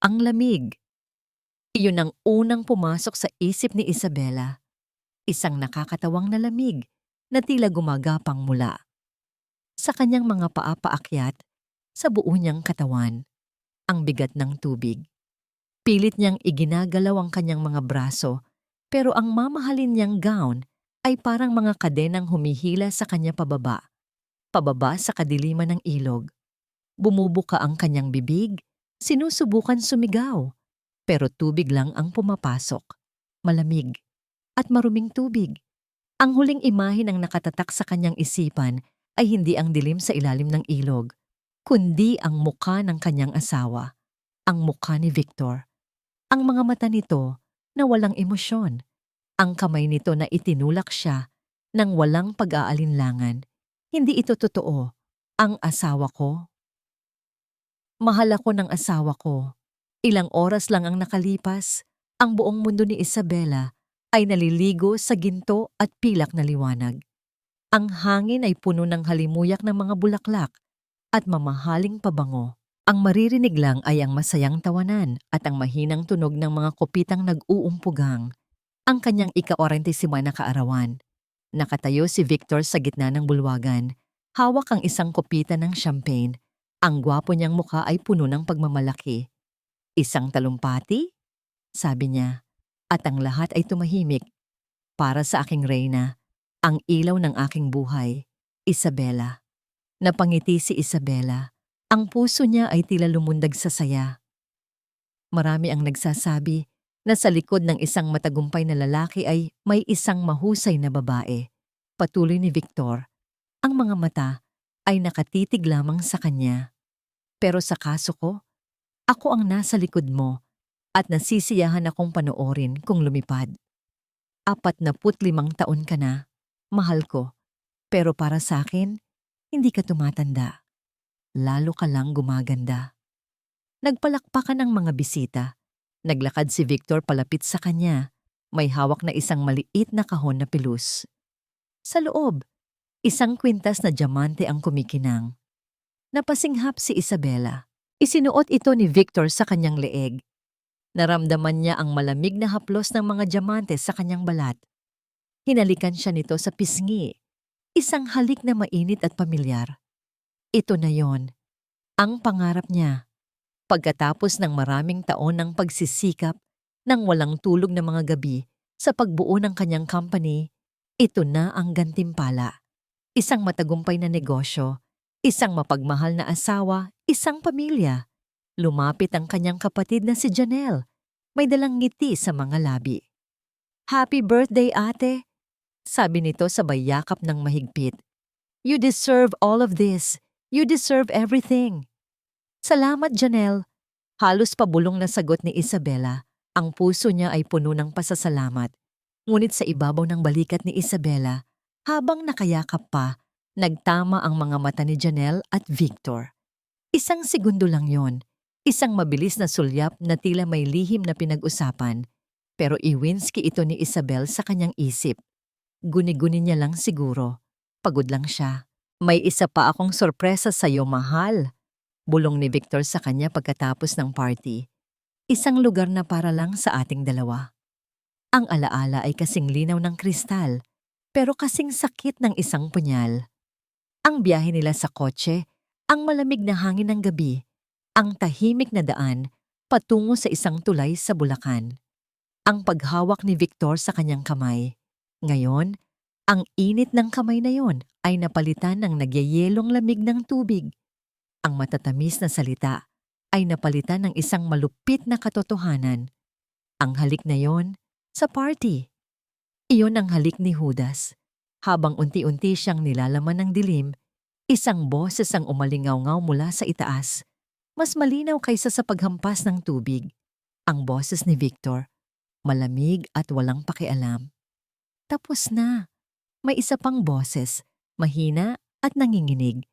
Ang lamig. Iyon ang unang pumasok sa isip ni Isabela. Isang nakakatawang na lamig na tila gumagapang mula sa kanyang mga paa paakyat sa buo niyang katawan. Ang bigat ng tubig. Pilit niyang iginagalaw ang kanyang mga braso, pero ang mamahalin niyang gown ay parang mga kadenang humihila sa kanya pababa sa kadiliman ng ilog. Bumubuka ang kanyang bibig, sinusubukan sumigaw, pero tubig lang ang pumapasok. Malamig at maruming tubig. Ang huling imahe ng nakatatak sa kanyang isipan ay hindi ang dilim sa ilalim ng ilog, kundi ang mukha ng kanyang asawa, ang mukha ni Victor. Ang mga mata nito na walang emosyon, ang kamay nito na itinulak siya ng walang pag-aalinlangan. Hindi ito totoo. Ang asawa ko. Mahal ako ng asawa ko. Ilang oras lang ang nakalipas, ang buong mundo ni Isabela ay naliligo sa ginto at pilak na liwanag. Ang hangin ay puno ng halimuyak ng mga bulaklak at mamahaling pabango. Ang maririnig lang ay ang masayang tawanan at ang mahinang tunog ng mga kopitang nag-uumpugang. Ang kanyang ika-40 na kaarawan. Nakatayo si Victor sa gitna ng bulwagan. Hawak ang isang kopita ng champagne. Ang gwapo niyang mukha ay puno ng pagmamalaki. Isang talumpati? Sabi niya. At ang lahat ay tumahimik. Para sa aking reyna, ang ilaw ng aking buhay, Isabela. Napangiti si Isabela. Ang puso niya ay tila lumundag sa saya. Marami ang nagsasabi na sa likod ng isang matagumpay na lalaki ay may isang mahusay na babae. Patuloy ni Victor. Ang mga mata ay nakatitig lamang sa kanya. Pero sa kaso ko, ako ang nasa likod mo at nasisiyahan akong panoorin kung lumipad. 45 taon ka na, mahal ko. Pero para sa akin, hindi ka tumatanda. Lalo ka lang gumaganda. Nagpalakpakan ang mga bisita. Naglakad si Victor palapit sa kanya. May hawak na isang maliit na kahon na pilus. Sa loob, isang kwintas na diamante ang kumikinang. Napasinghap si Isabela. Isinuot ito ni Victor sa kanyang leeg. Naramdaman niya ang malamig na haplos ng mga diamante sa kanyang balat. Hinalikan siya nito sa pisngi. Isang halik na mainit at pamilyar. Ito na yon, ang pangarap niya. Pagkatapos ng maraming taon ng pagsisikap, ng walang tulog na mga gabi sa pagbuo ng kanyang company, ito na ang gantimpala. Isang matagumpay na negosyo, isang mapagmahal na asawa, isang pamilya. Lumapit ang kanyang kapatid na si Janelle. May dalang ngiti sa mga labi. "Happy birthday, ate!" Sabi nito sabay yakap ng mahigpit. "You deserve all of this. You deserve everything." "Salamat, Janelle." Halos pabulong na sagot ni Isabela. Ang puso niya ay puno ng pasasalamat. Ngunit sa ibabaw ng balikat ni Isabela, habang nakayakap pa, nagtama ang mga mata ni Janelle at Victor. Isang segundo lang yon. Isang mabilis na sulyap na tila may lihim na pinag-usapan. Pero iwinski ito ni Isabel sa kanyang isip. Guni-guni niya lang siguro. Pagod lang siya. "May isa pa akong sorpresa sa'yo, mahal." Bulong ni Victor sa kanya pagkatapos ng party. Isang lugar na para lang sa ating dalawa. Ang alaala ay kasing linaw ng kristal, pero kasing sakit ng isang punyal. Ang biyahe nila sa kotse, ang malamig na hangin ng gabi, ang tahimik na daan patungo sa isang tulay sa Bulacan. Ang paghawak ni Victor sa kanyang kamay. Ngayon, ang init ng kamay na yon ay napalitan ng nagyayelong lamig ng tubig. Ang matatamis na salita ay napalitan ng isang malupit na katotohanan. Ang halik na yon, sa party. Iyon ang halik ni Judas. Habang unti-unti siyang nilalaman ng dilim, isang boses ang umalingaw-ngaw mula sa itaas. Mas malinaw kaysa sa paghampas ng tubig. Ang boses ni Victor, malamig at walang pakialam. "Tapos na." May isa pang boses, mahina at nanginginig.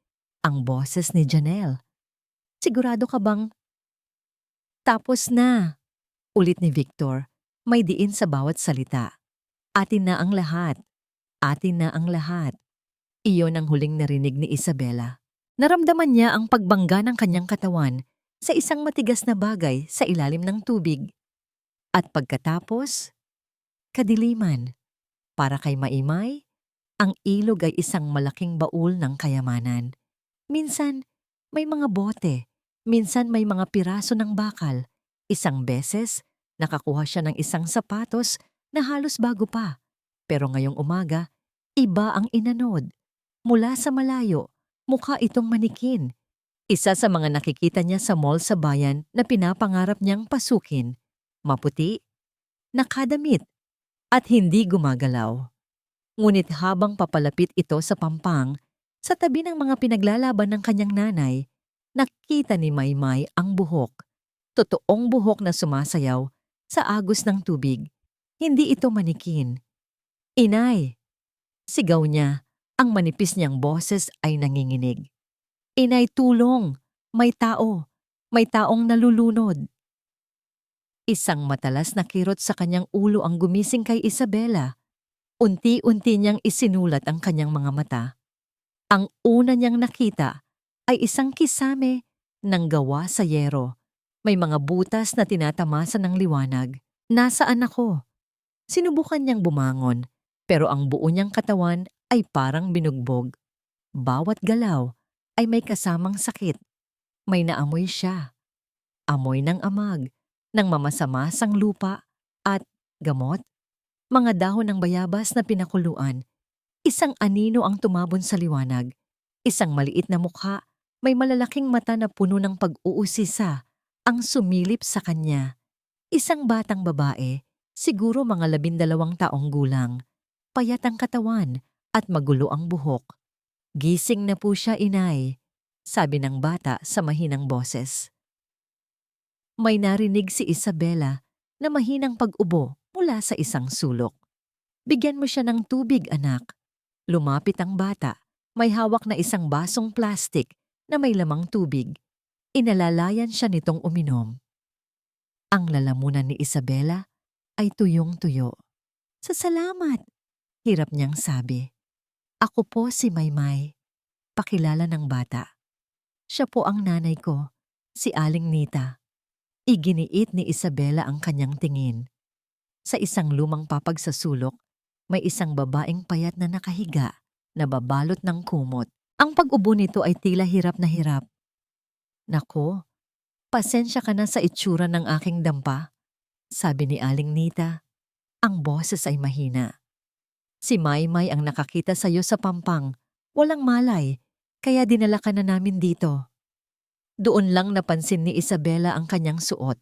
Ang boses ni Janelle. "Sigurado ka bang?" "Tapos na." Ulit ni Victor, may diin sa bawat salita. "Atin na ang lahat. Atin na ang lahat." Iyon ang huling narinig ni Isabela. Naramdaman niya ang pagbangga ng kanyang katawan, sa isang matigas na bagay sa ilalim ng tubig. At pagkatapos, kadiliman. Para kay Maymay, ang ilog ay isang malaking baul ng kayamanan. Minsan, may mga bote. Minsan may mga piraso ng bakal. Isang beses, nakakuha siya ng isang sapatos na halos bago pa. Pero ngayong umaga, iba ang inanod. Mula sa malayo, mukha itong manikin. Isa sa mga nakikita niya sa mall sa bayan na pinapangarap niyang pasukin. Maputi, nakadamit, at hindi gumagalaw. Ngunit habang papalapit ito sa pampang, sa tabi ng mga pinaglalaban ng kanyang nanay, nakita ni Maymay ang buhok. Totoong buhok na sumasayaw sa agos ng tubig. Hindi ito manikin. Inay! Sigaw niya, ang manipis niyang boses ay nanginginig. Inay, tulong! May tao! May taong nalulunod! Isang matalas na kirot sa kanyang ulo ang gumising kay Isabela. Unti-unti niyang isinulat ang kanyang mga mata. Ang una niyang nakita ay isang kisame ng gawa sa yero. May mga butas na tinatamasa ng liwanag. Nasaan ako? Sinubukan niyang bumangon, pero ang buo niyang katawan ay parang binugbog. Bawat galaw ay may kasamang sakit. May naamoy siya. Amoy ng amag, ng mamasamasang lupa at gamot. Mga dahon ng bayabas na pinakuluan. Isang anino ang tumabon sa liwanag. Isang maliit na mukha, may malalaking mata na puno ng pag-uusisa, ang sumilip sa kanya. Isang batang babae, siguro mga 12 taong gulang. Payat ang katawan at magulo ang buhok. Gising na po siya, inay, sabi ng bata sa mahinang boses. May narinig si Isabela na mahinang pag-ubo mula sa isang sulok. Bigyan mo siya ng tubig, anak. Lumapit ang bata. May hawak na isang basong plastik na may lamang tubig. Inalalayan siya nitong uminom. Ang lalamunan ni Isabela ay tuyong-tuyo. Salamat, hirap niyang sabi. Ako po si Maymay, pakilala ng bata. Siya po ang nanay ko, si Aling Nita. Iginiit ni Isabela ang kanyang tingin. Sa isang lumang papag sa sulok, may isang babaeng payat na nakahiga na babalot ng kumot. Ang pag-ubo nito ay tila hirap na hirap. Nako, pasensya ka na sa itsura ng aking dampa, sabi ni Aling Nita. Ang boses ay mahina. Si Maymay ang nakakita sa iyo sa pampang. Walang malay, kaya dinala ka na namin dito. Doon lang napansin ni Isabela ang kanyang suot.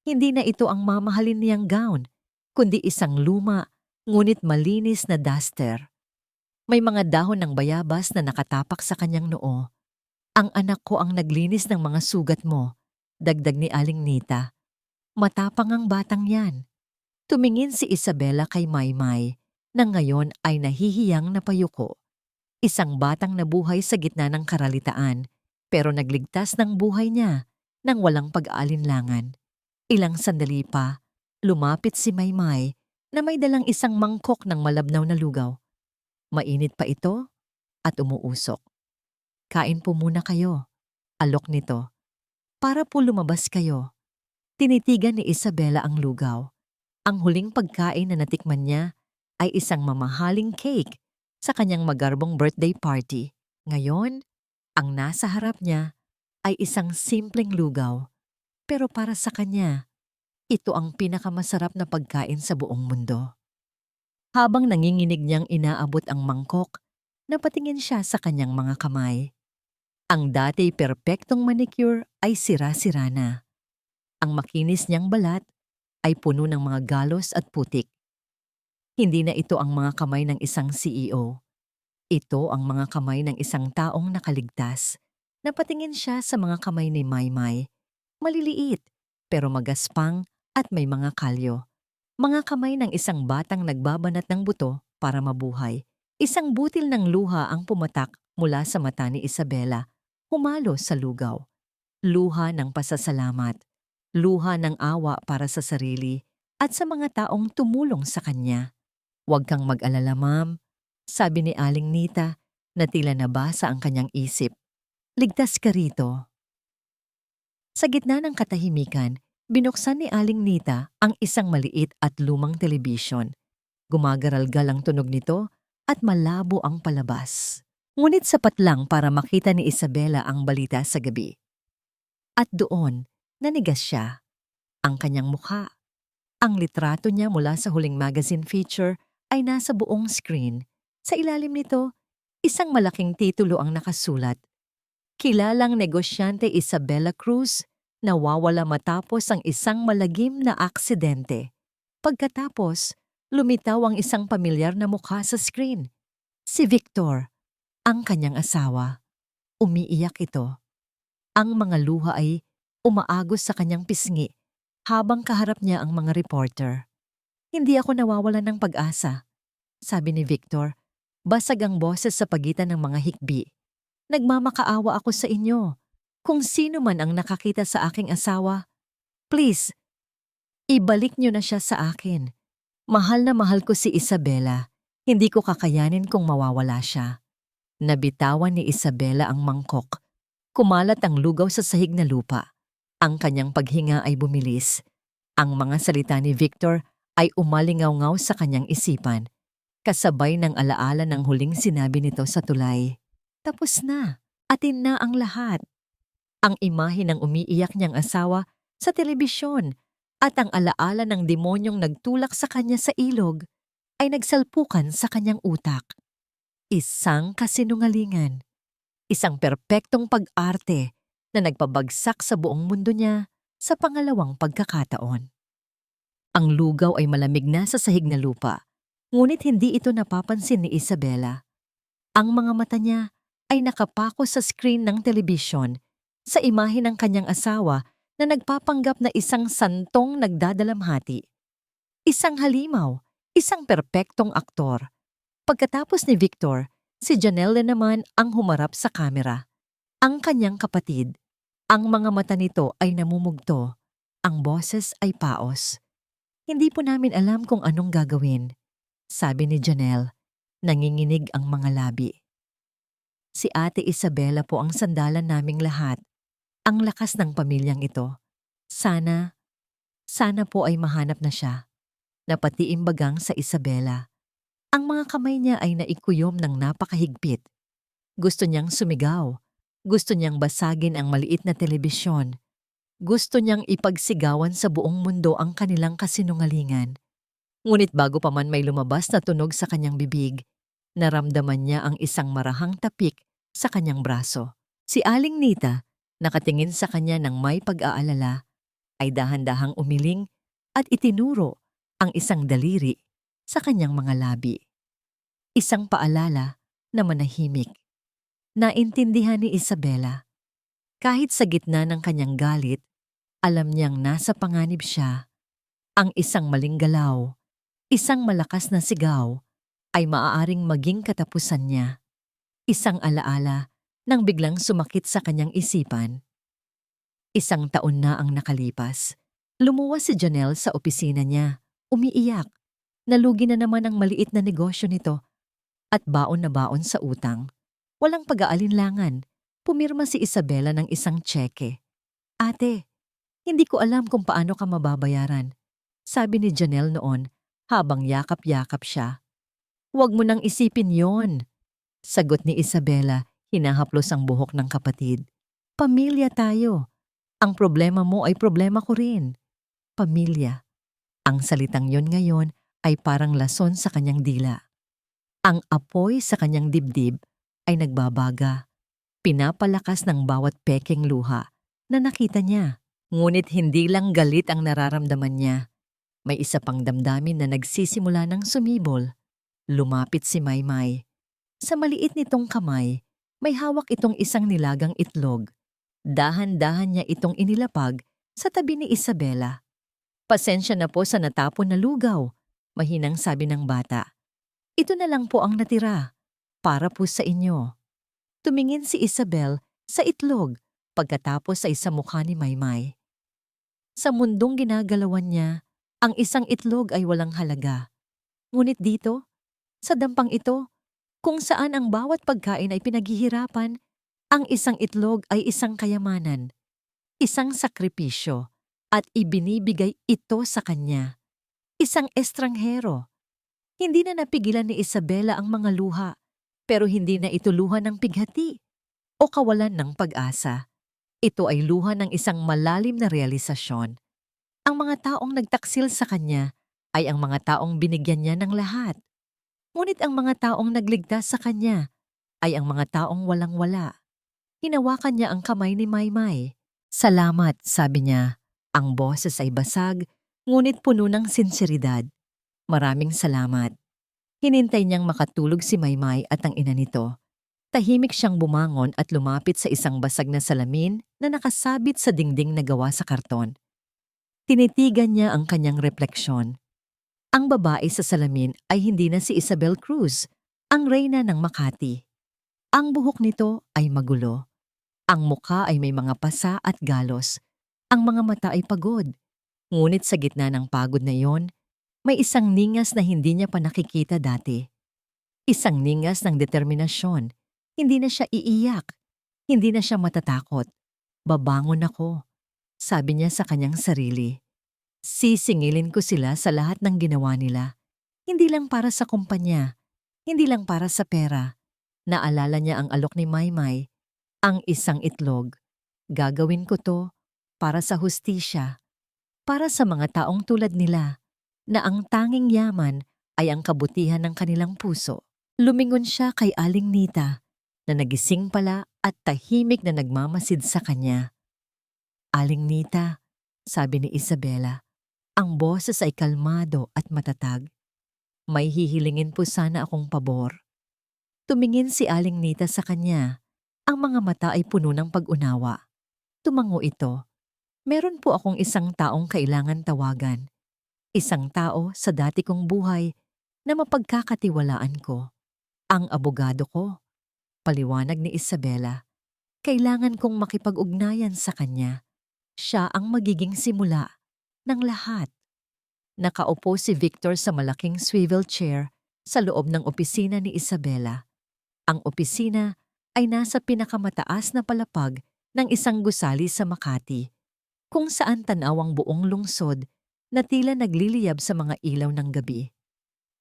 Hindi na ito ang mamahalin niyang gown, kundi isang luma, ngunit malinis na duster. May mga dahon ng bayabas na nakatapak sa kanyang noo. Ang anak ko ang naglinis ng mga sugat mo, dagdag ni Aling Nita. Matapang ang batang yan. Tumingin si Isabela kay Maymay, na ngayon ay nahihiyang napayuko. Isang batang nabuhay sa gitna ng karalitaan, pero nagligtas ng buhay niya nang walang pag-aalinlangan. Ilang sandali pa, lumapit si Maymay na may dalang isang mangkok ng malabnaw na lugaw. Mainit pa ito at umuusok. Kain po muna kayo, alok nito. Para po lumabas kayo. Tinitigan ni Isabela ang lugaw. Ang huling pagkain na natikman niya ay isang mamahaling cake sa kanyang magarbong birthday party. Ngayon, ang nasa harap niya ay isang simpleng lugaw. Pero para sa kanya, ito ang pinakamasarap na pagkain sa buong mundo. Habang nanginginig niyang inaabot ang mangkok, napatingin siya sa kanyang mga kamay. Ang dati perpektong manicure ay sira-sira na. Ang makinis niyang balat ay puno ng mga galos at putik. Hindi na ito ang mga kamay ng isang CEO. Ito ang mga kamay ng isang taong nakaligtas. Napatingin siya sa mga kamay ni Maymay. Maliliit, pero magaspang at may mga kalyo. Mga kamay ng isang batang nagbabanat ng buto para mabuhay. Isang butil ng luha ang pumatak mula sa mata ni Isabela, humalo sa lugaw. Luha ng pasasalamat, luha ng awa para sa sarili at sa mga taong tumulong sa kanya. Huwag kang mag-alala, ma'am, sabi ni Aling Nita na tila nabasa ang kanyang isip. Ligtas ka rito. Sa gitna ng katahimikan, binuksan ni Aling Nita ang isang maliit at lumang telebisyon. Gumagaralgal ang tunog nito at malabo ang palabas. Ngunit sapat lang para makita ni Isabela ang balita sa gabi. At doon, nanigas siya. Ang kanyang mukha. Ang litrato niya mula sa huling magazine feature ay nasa buong screen. Sa ilalim nito, isang malaking titulo ang nakasulat. Kilalang negosyante Isabela Cruz nawawala matapos ang isang malagim na aksidente. Pagkatapos, lumitaw ang isang pamilyar na mukha sa screen. Si Victor, ang kanyang asawa. Umiiyak ito. Ang mga luha ay umaagos sa kanyang pisngi habang kaharap niya ang mga reporter. Hindi ako nawawalan ng pag-asa, sabi ni Victor. Basag ang boses sa pagitan ng mga hikbi. Nagmamakaawa ako sa inyo. Kung sino man ang nakakita sa aking asawa, please, ibalik niyo na siya sa akin. Mahal na mahal ko si Isabela. Hindi ko kakayanin kung mawawala siya. Nabitawan ni Isabela ang mangkok. Kumalat ang lugaw sa sahig na lupa. Ang kanyang paghinga ay bumilis. Ang mga salita ni Victor ay umalingaw-ngaw sa kanyang isipan, kasabay ng alaala ng huling sinabi nito sa tulay. Tapos na, atin na ang lahat. Ang imahe ng umiiyak niyang asawa sa telebisyon at ang alaala ng demonyong nagtulak sa kanya sa ilog ay nagsalpukan sa kanyang utak. Isang kasinungalingan. Isang perpektong pag-arte na nagpabagsak sa buong mundo niya sa pangalawang pagkakataon. Ang lugaw ay malamig na sa sahig na lupa, ngunit hindi ito napapansin ni Isabela. Ang mga mata niya ay nakapako sa screen ng telebisyon sa imahe ng kanyang asawa na nagpapanggap na isang santong nagdadalamhati. Isang halimaw, isang perpektong aktor. Pagkatapos ni Victor, si Janelle naman ang humarap sa kamera. Ang kanyang kapatid. Ang mga mata nito ay namumugto. Ang boses ay paos. Hindi po namin alam kung anong gagawin, sabi ni Janelle. Nanginginig ang mga labi. Si Ate Isabela po ang sandalan naming lahat. Ang lakas ng pamilyang ito. Sana po ay mahanap na siya. Napatiimbagang sa Isabela. Ang mga kamay niya ay naikuyom ng napakahigpit. Gusto niyang sumigaw. Gusto niyang basagin ang maliit na telebisyon. Gusto niyang ipagsigawan sa buong mundo ang kanilang kasinungalingan. Ngunit bago pa man may lumabas na tunog sa kanyang bibig, naramdaman niya ang isang marahang tapik sa kanyang braso. Si Aling Nita, nakatingin sa kanya ng may pag-aalala, ay dahan-dahang umiling at itinuro ang isang daliri sa kanyang mga labi. Isang paalala na manahimik. Naintindihan ni Isabela. Kahit sa gitna ng kanyang galit, alam niyang nasa panganib siya. Ang isang maling galaw, isang malakas na sigaw, ay maaaring maging katapusan niya. Isang alaala nang biglang sumakit sa kanyang isipan. Isang taon na ang nakalipas. Lumuwas si Janelle sa opisina niya, umiiyak. Nalugi na naman ang maliit na negosyo nito at baon na baon sa utang. Walang pag-aalinlangan. Pumirma si Isabela ng isang tseke. Ate, hindi ko alam kung paano ka mababayaran, sabi ni Janelle noon habang yakap-yakap siya. Huwag mo nang isipin yon, sagot ni Isabela, hinahaplos ang buhok ng kapatid. Pamilya tayo. Ang problema mo ay problema ko rin. Pamilya. Ang salitang yon ngayon ay parang lason sa kanyang dila. Ang apoy sa kanyang dibdib ay nagbabaga. Pinapalakas ng bawat pekeng luha na nakita niya. Ngunit hindi lang galit ang nararamdaman niya. May isa pang damdamin na nagsisimula ng sumibol. Lumapit si Maymay. Sa maliit nitong kamay, may hawak itong isang nilagang itlog. Dahan-dahan niya itong inilapag sa tabi ni Isabela. Pasensya na po sa natapon na lugaw, mahinang sabi ng bata. Ito na lang po ang natira, para po sa inyo. Tumingin si Isabel sa itlog pagkatapos sa isa mukha ni Maymay. Sa mundong ginagalawan niya, ang isang itlog ay walang halaga. Ngunit dito, sa dampang ito, kung saan ang bawat pagkain ay pinaghihirapan, ang isang itlog ay isang kayamanan. isang sakripisyo, at ibinibigay ito sa kanya. Isang estranghero. Hindi na napigilan ni Isabela ang mga luha, pero hindi na ito luha ng pighati o kawalan ng pag-asa. Ito ay luha ng isang malalim na realisasyon. Ang mga taong nagtaksil sa kanya ay ang mga taong binigyan niya ng lahat. Ngunit ang mga taong nagligtas sa kanya ay ang mga taong walang-wala. Hinawakan niya ang kamay ni Maymay. "Salamat," sabi niya. Ang boses ay basag, ngunit puno ng sinseridad. "Maraming salamat." Hinintay niyang makatulog si Maymay at ang ina nito. Tahimik siyang bumangon at lumapit sa isang basag na salamin na nakasabit sa dingding na gawa sa karton. Tinitigan niya ang kanyang refleksyon. Ang babae sa salamin ay hindi na si Isabel Cruz, ang reyna ng Makati. Ang buhok nito ay magulo. Ang mukha ay may mga pasa at galos. Ang mga mata ay pagod. Ngunit sa gitna ng pagod na iyon, may isang ningas na hindi niya pa nakikita dati. Isang ningas ng determinasyon. Hindi na siya iiyak. Hindi na siya matatakot. "Babangon ako," sabi niya sa kanyang sarili. "Sisingilin ko sila sa lahat ng ginawa nila. Hindi lang para sa kumpanya. Hindi lang para sa pera." Naalala niya ang alok ni Maymay. Ang isang itlog. "Gagawin ko to para sa hustisya. Para sa mga taong tulad nila, na ang tanging yaman ay ang kabutihan ng kanilang puso." Lumingon siya kay Aling Nita, na nagising pala at tahimik na nagmamasid sa kanya. "Aling Nita," sabi ni Isabela. Ang boses ay kalmado at matatag. "May hihilingin po sana akong pabor." Tumingin si Aling Nita sa kanya. Ang mga mata ay puno ng pag-unawa. Tumango ito. "Meron po akong isang taong kailangan tawagan. Isang tao sa dati kong buhay na mapagkakatiwalaan ko. Ang abogado ko," paliwanag ni Isabela. "Kailangan kong makipag-ugnayan sa kanya. Siya ang magiging simula ng lahat." Nakaupo si Victor sa malaking swivel chair sa loob ng opisina ni Isabela. Ang opisina ay nasa pinakamataas na palapag ng isang gusali sa Makati, kung saan tanaw ang buong lungsod na tila nagliliyab sa mga ilaw ng gabi.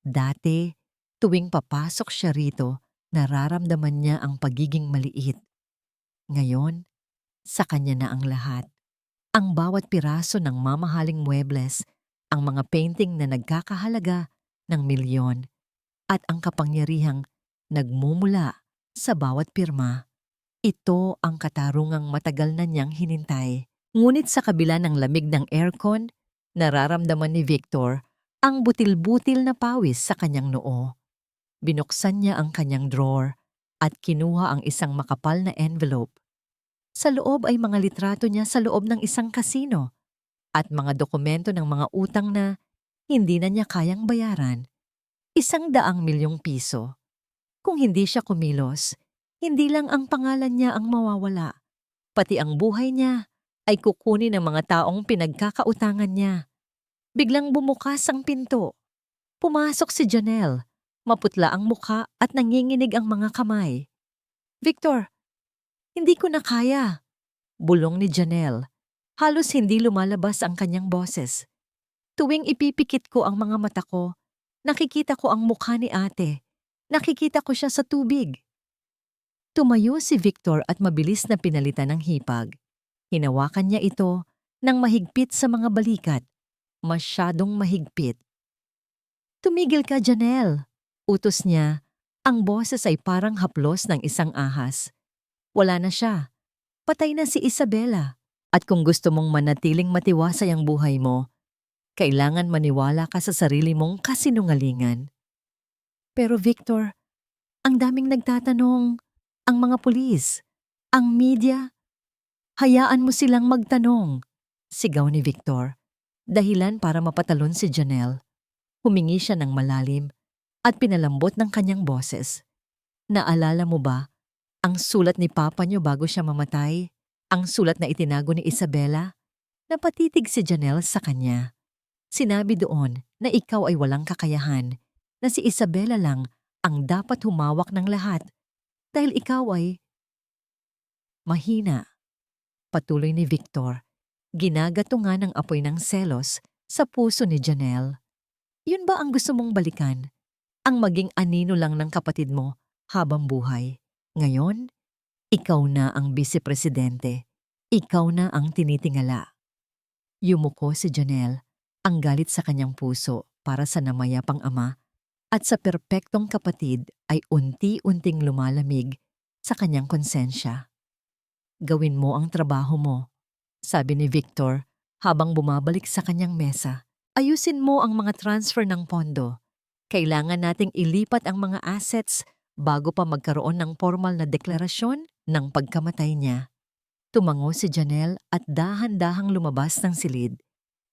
Dati, tuwing papasok siya rito, nararamdaman niya ang pagiging maliit. Ngayon, sa kanya na ang lahat. Ang bawat piraso ng mamahaling muebles, ang mga painting na nagkakahalaga ng milyon, at ang kapangyarihang nagmumula sa bawat pirma. Ito ang katarungang matagal na niyang hinintay. Ngunit sa kabila ng lamig ng aircon, nararamdaman ni Victor ang butil-butil na pawis sa kanyang noo. Binuksan niya ang kanyang drawer at kinuha ang isang makapal na envelope. Sa loob ay mga litrato niya sa loob ng isang kasino at mga dokumento ng mga utang na hindi na niya kayang bayaran. 100 milyong piso. Kung hindi siya kumilos, hindi lang ang pangalan niya ang mawawala, pati ang buhay niya ay kukunin ng mga taong pinagkakautangan niya. Biglang bumukas ang pinto. Pumasok si Janelle. Maputla ang mukha at nanginginig ang mga kamay. "Victor, hindi ko na kaya," bulong ni Janelle. Halos hindi lumalabas ang kanyang boses. "Tuwing ipipikit ko ang mga mata ko, nakikita ko ang mukha ni ate. Nakikita ko siya sa tubig." Tumayo si Victor at mabilis na pinalitan ng hipag. Hinawakan niya ito ng mahigpit sa mga balikat. Masyadong mahigpit. "Tumigil ka, Janelle," utos niya. Ang boses ay parang haplos ng isang ahas. Wala na siya. Patay na si Isabela. At kung gusto mong manatiling matiwasay ang buhay mo, kailangan maniwala ka sa sarili mong kasinungalingan. "Pero Victor, ang daming nagtatanong, ang mga pulis, ang media." "Hayaan mo silang magtanong," sigaw ni Victor. Dahilan para mapatalon si Janelle. Humingi siya ng malalim at pinalambot ng kanyang boses. "Naalala mo ba ang sulat ni Papa niyo bago siya mamatay? Ang sulat na itinago ni Isabela?" Napatitig si Janelle sa kanya. Sinabi doon na ikaw ay walang kakayahan, na si Isabela lang ang dapat humawak ng lahat dahil ikaw ay mahina. Patuloy ni Victor, ginagatungan ng apoy ng selos sa puso ni Janelle. Yun ba ang gusto mong balikan? Ang maging anino lang ng kapatid mo habang buhay. Ngayon, ikaw na ang vice-presidente. Ikaw na ang tinitingala. Yumuko si Janelle, ang galit sa kanyang puso para sa namayapang ama at sa perpektong kapatid ay unti-unting lumalamig sa kanyang konsensya. Gawin mo ang trabaho mo, sabi ni Victor habang bumabalik sa kanyang mesa. Ayusin mo ang mga transfer ng pondo. Kailangan nating ilipat ang mga assets bago pa magkaroon ng formal na deklarasyon ng pagkamatay niya. Tumango si Janelle at dahan-dahang lumabas ng silid.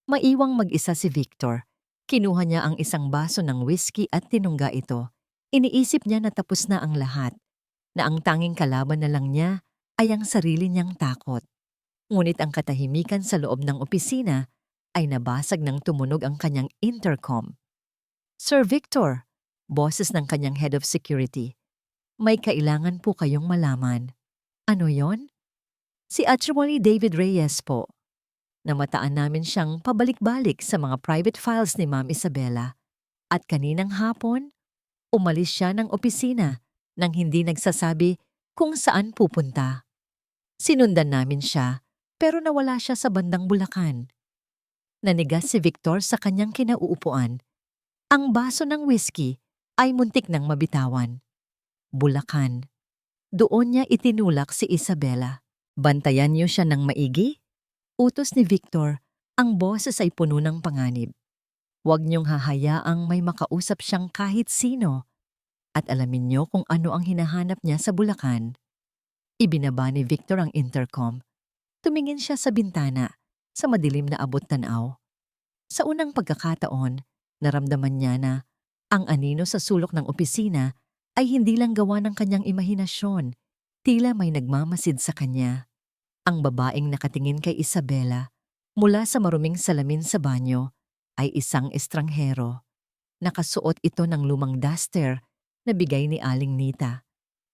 Maiwang mag-isa si Victor. Kinuha niya ang isang baso ng whiskey at tinungga ito. Iniisip niya na tapos na ang lahat, na ang tanging kalaban na lang niya ay ang sarili niyang takot. Ngunit ang katahimikan sa loob ng opisina ay nabasag ng tumunog ang kanyang intercom. Sir Victor, boses ng kanyang head of security, may kailangan po kayong malaman. Ano yon? Si Attorney David Reyes po. Namataan namin siyang pabalik-balik sa mga private files ni Ma'am Isabela. At kaninang hapon, umalis siya ng opisina nang hindi nagsasabi kung saan pupunta. Sinundan namin siya pero nawala siya sa bandang Bulacan. Nanigas si Victor sa kanyang kinauupuan. Ang baso ng whiskey ay muntik nang mabitawan. Bulacan. Doon niya itinulak si Isabela. Bantayan niyo siya ng maigi? Utos ni Victor, ang boses ay puno ng panganib. Huwag niyong hahayaang may makausap siyang kahit sino. At alamin niyo kung ano ang hinahanap niya sa Bulacan. Ibinaba ni Victor ang intercom. Tumingin siya sa bintana, sa madilim na abot-tanaw. Sa unang pagkakataon, naramdaman niya na ang anino sa sulok ng opisina ay hindi lang gawa ng kanyang imahinasyon, tila may nagmamasid sa kanya. Ang babaeng nakatingin kay Isabela mula sa maruming salamin sa banyo ay isang estranghero. Nakasuot ito ng lumang duster na bigay ni Aling Nita.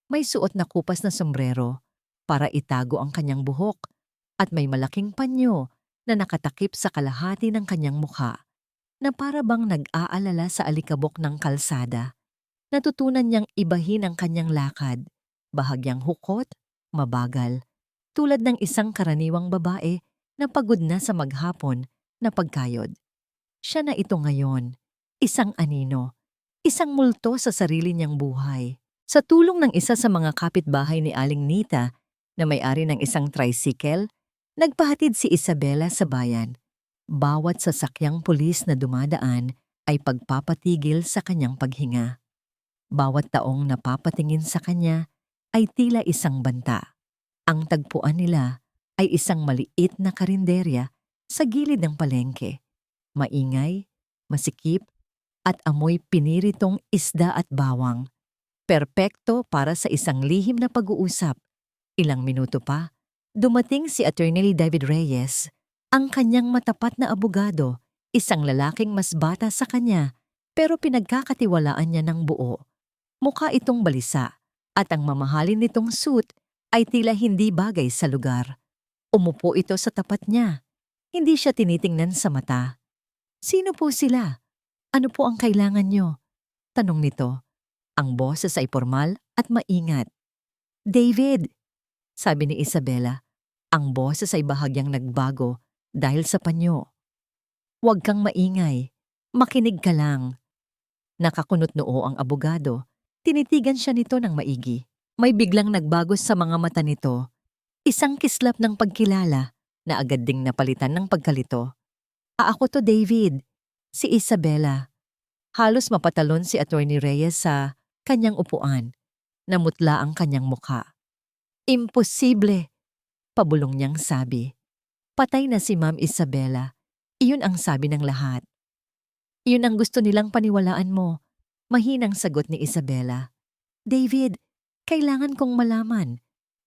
May suot na kupas na sombrero para itago ang kanyang buhok at may malaking panyo na nakatakip sa kalahati ng kanyang mukha na para bang nag-aalala sa alikabok ng kalsada. Natutunan niyang ibahin ang kanyang lakad, bahagyang hukot, mabagal, tulad ng isang karaniwang babae na pagod na sa maghapon na pagkayod. Siya na ito ngayon, isang anino, isang multo sa sarili niyang buhay. Sa tulong ng isa sa mga kapitbahay ni Aling Nita na may-ari ng isang tricycle, nagpahatid si Isabela sa bayan. Bawat sasakyang pulis na dumadaan ay pagpapatigil sa kanyang paghinga. Bawat taong napapatingin sa kanya ay tila isang banta. Ang tagpuan nila ay isang maliit na karinderya sa gilid ng palengke. Maingay, masikip, at amoy piniritong isda at bawang. Perpekto para sa isang lihim na pag-uusap. Ilang minuto pa, dumating si Attorney David Reyes, ang kanyang matapat na abogado, isang lalaking mas bata sa kanya, pero pinagkakatiwalaan niya ng buo. Mukha itong balisa, at ang mamahalin nitong suit ay tila hindi bagay sa lugar. Umupo ito sa tapat niya. Hindi siya tinitingnan sa mata. Sino po sila? Ano po ang kailangan niyo? Tanong nito. Ang boses ay formal at maingat. David, sabi ni Isabela. Ang boses ay bahagyang nagbago dahil sa panyo. Huwag kang maingay. Makinig ka lang. Nakakunot noo ang abogado. Tinitigan siya nito ng maigi. May biglang nagbago sa mga mata nito. Isang kislap ng pagkilala na agad ding napalitan ng pagkalito. Ako to David, si Isabela. Halos mapatalon si Attorney Reyes sa kanyang upuan. Namutla ang kanyang mukha. Imposible, pabulong niyang sabi. Patay na si Ma'am Isabela. Iyon ang sabi ng lahat. Iyon ang gusto nilang paniwalaan mo. Mahinang sagot ni Isabela. David, kailangan kong malaman.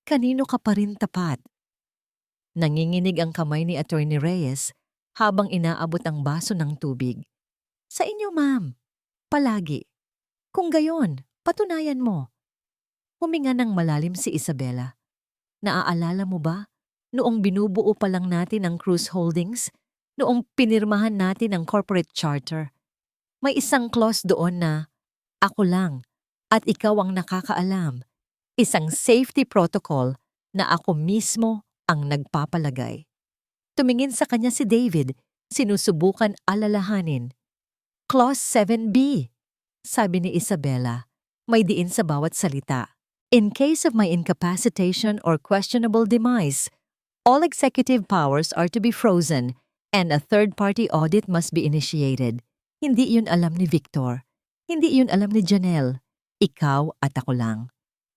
Kanino ka pa rin tapat? Nanginginig ang kamay ni Attorney Reyes habang inaabot ang baso ng tubig. Sa inyo, ma'am. Palagi. Kung gayon, patunayan mo. Huminga ng malalim si Isabela. Naaalala mo ba noong binubuo pa lang natin ang Cruz Holdings, noong pinirmahan natin ang corporate charter. May isang clause doon na, ako lang at ikaw ang nakakaalam. Isang safety protocol na ako mismo ang nagpapalagay. Tumingin sa kanya si David, sinusubukan alalahanin. Clause 7B, sabi ni Isabela, may diin sa bawat salita. In case of my incapacitation or questionable demise, all executive powers are to be frozen and a third-party audit must be initiated. Hindi yun alam ni Victor. Hindi yun alam ni Janelle. Ikaw at ako lang.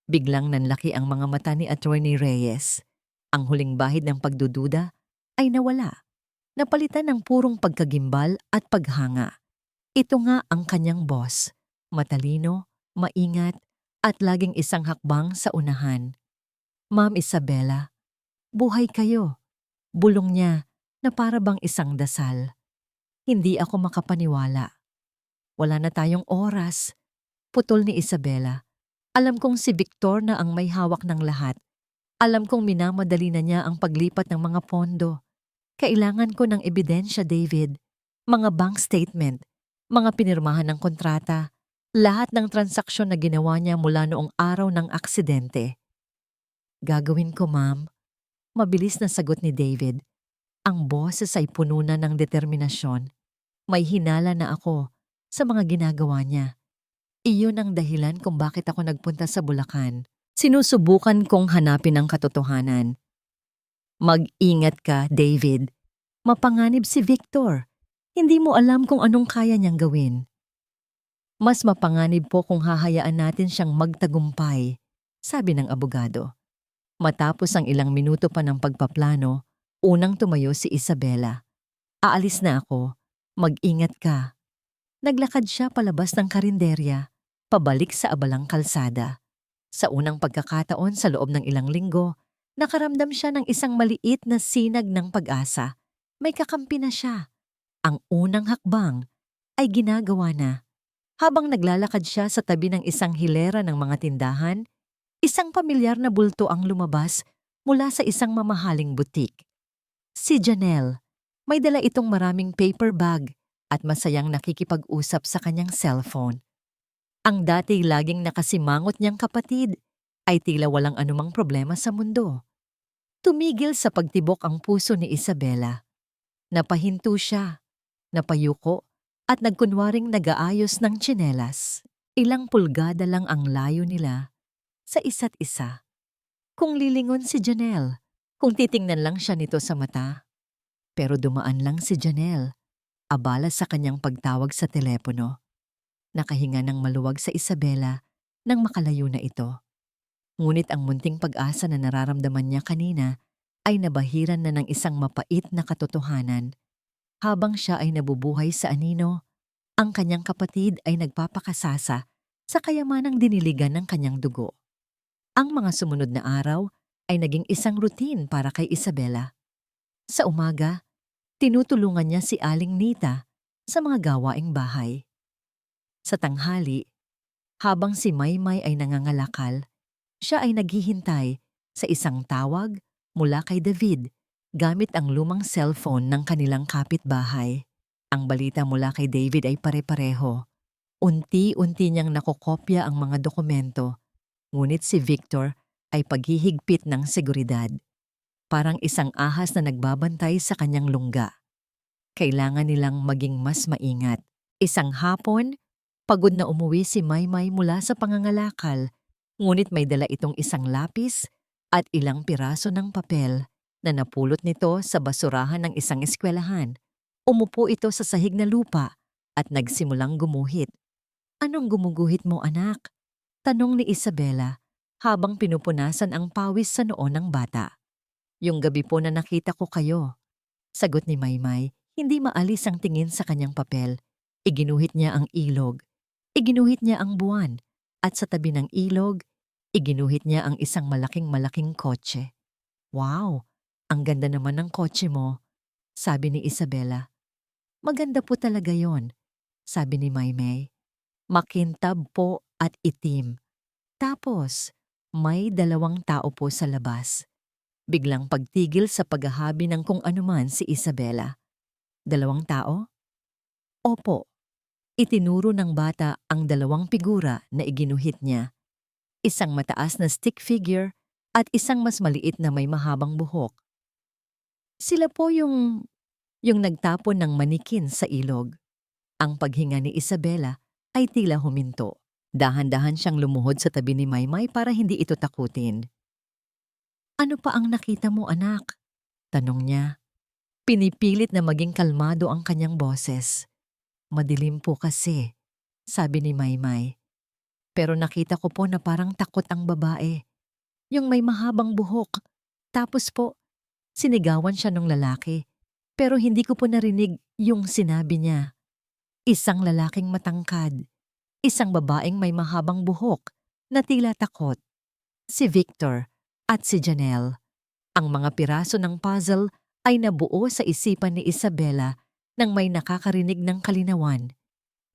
Biglang nanlaki ang mga mata ni Attorney Reyes. Ang huling bahid ng pagdududa ay nawala. Napalitan ng purong pagkagimbal at paghanga. Ito nga ang kanyang boss. Matalino, maingat, at laging isang hakbang sa unahan. Ma'am Isabela, buhay kayo. Bulong niya na para bang isang dasal. Hindi ako makapaniwala. Wala na tayong oras. Putol ni Isabela. Alam kong si Victor na ang may hawak ng lahat. Alam kong minamadali na niya ang paglipat ng mga pondo. Kailangan ko ng ebidensya, David. Mga bank statement, mga pinirmahan ng kontrata, lahat ng transaksyon na ginawa niya mula noong araw ng aksidente. Gagawin ko, ma'am. Mabilis na sagot ni David. Ang boses ay puno na ng determinasyon. May hinala na ako sa mga ginagawa niya. Iyon ang dahilan kung bakit ako nagpunta sa Bulacan. Sinusubukan kong hanapin ang katotohanan. Mag-ingat ka, David. Mapanganib si Victor. Hindi mo alam kung anong kaya niyang gawin. Mas mapanganib po kung hahayaan natin siyang magtagumpay, sabi ng abogado. Matapos ang ilang minuto pa ng pagpaplano, unang tumayo si Isabela. Aalis na ako. Mag-ingat ka. Naglakad siya palabas ng karinderya, pabalik sa abalang kalsada. Sa unang pagkakataon sa loob ng ilang linggo, nakaramdam siya ng isang maliit na sinag ng pag-asa. May kakampi na siya. Ang unang hakbang ay ginagawa na. Habang naglalakad siya sa tabi ng isang hilera ng mga tindahan, isang pamilyar na bulto ang lumabas mula sa isang mamahaling butik. Si Janelle, may dala itong maraming paper bag at masayang nakikipag-usap sa kanyang cellphone. Ang dati laging nakasimangot niyang kapatid ay tila walang anumang problema sa mundo. Tumigil sa pagtibok ang puso ni Isabela. Napahinto siya, napayuko at nagkunwaring nag-aayos ng tsinelas. Ilang pulgada lang ang layo nila sa isa't isa. Kung lilingon si Janelle, kung titingnan lang siya nito sa mata. Pero dumaan lang si Janelle, abala sa kanyang pagtawag sa telepono. Nakahinga ng maluwag sa Isabela nang makalayo na ito. Ngunit ang munting pag-asa na nararamdaman niya kanina ay nabahiran na ng isang mapait na katotohanan. Habang siya ay nabubuhay sa anino, ang kanyang kapatid ay nagpapakasasa sa kayamanang diniligan ng kanyang dugo. Ang mga sumunod na araw ay naging isang routine para kay Isabela. Sa umaga, tinutulungan niya si Aling Nita sa mga gawaing bahay. Sa tanghali, habang si Maymay ay nangangalakal, siya ay naghihintay sa isang tawag mula kay David gamit ang lumang cellphone ng kanilang kapitbahay. Ang balita mula kay David ay pare-pareho. Unti-unti niyang nakokopya ang mga dokumento, ngunit si Victor ay paghihigpit ng seguridad. Parang isang ahas na nagbabantay sa kanyang lungga. Kailangan nilang maging mas maingat. Isang hapon, pagod na umuwi si Maymay mula sa pangangalakal, ngunit may dala itong isang lapis at ilang piraso ng papel na napulot nito sa basurahan ng isang eskwelahan. Umupo ito sa sahig na lupa at nagsimulang gumuhit. Anong gumuguhit mo, anak? Tanong ni Isabela habang pinupunasan ang pawis sa noo ng bata. Yung gabi po na nakita ko kayo. Sagot ni Maymay, hindi maalis ang tingin sa kanyang papel. Iginuhit niya ang ilog. Iginuhit niya ang buwan. At sa tabi ng ilog, iginuhit niya ang isang malaking kotse. Wow, ang ganda naman ng kotse mo, sabi ni Isabela. Maganda po talaga yon, sabi ni Maymay. Makintab po at itim. Tapos, may 2 tao po sa labas. Biglang pagtigil sa paghahabi ng kung anuman si Isabela. 2 tao? Opo. Itinuro ng bata ang 2 figura na iginuhit niya. Isang mataas na stick figure at isang mas maliit na may mahabang buhok. Sila po yung nagtapon ng manikin sa ilog. Ang paghinga ni Isabela ay tila huminto. Dahan-dahan siyang lumuhod sa tabi ni Maymay para hindi ito takutin. Ano pa ang nakita mo, anak? Tanong niya. Pinipilit na maging kalmado ang kanyang boses. Madilim po kasi, sabi ni Maymay. Pero nakita ko po na parang takot ang babae. Yung may mahabang buhok. Tapos po, sinigawan siya ng lalaki. Pero hindi ko po narinig yung sinabi niya. Isang lalaking matangkad. Isang babaeng may mahabang buhok na tila takot. Si Victor at si Janelle. Ang mga piraso ng puzzle ay nabuo sa isipan ni Isabela nang may nakakarinig ng kalinawan.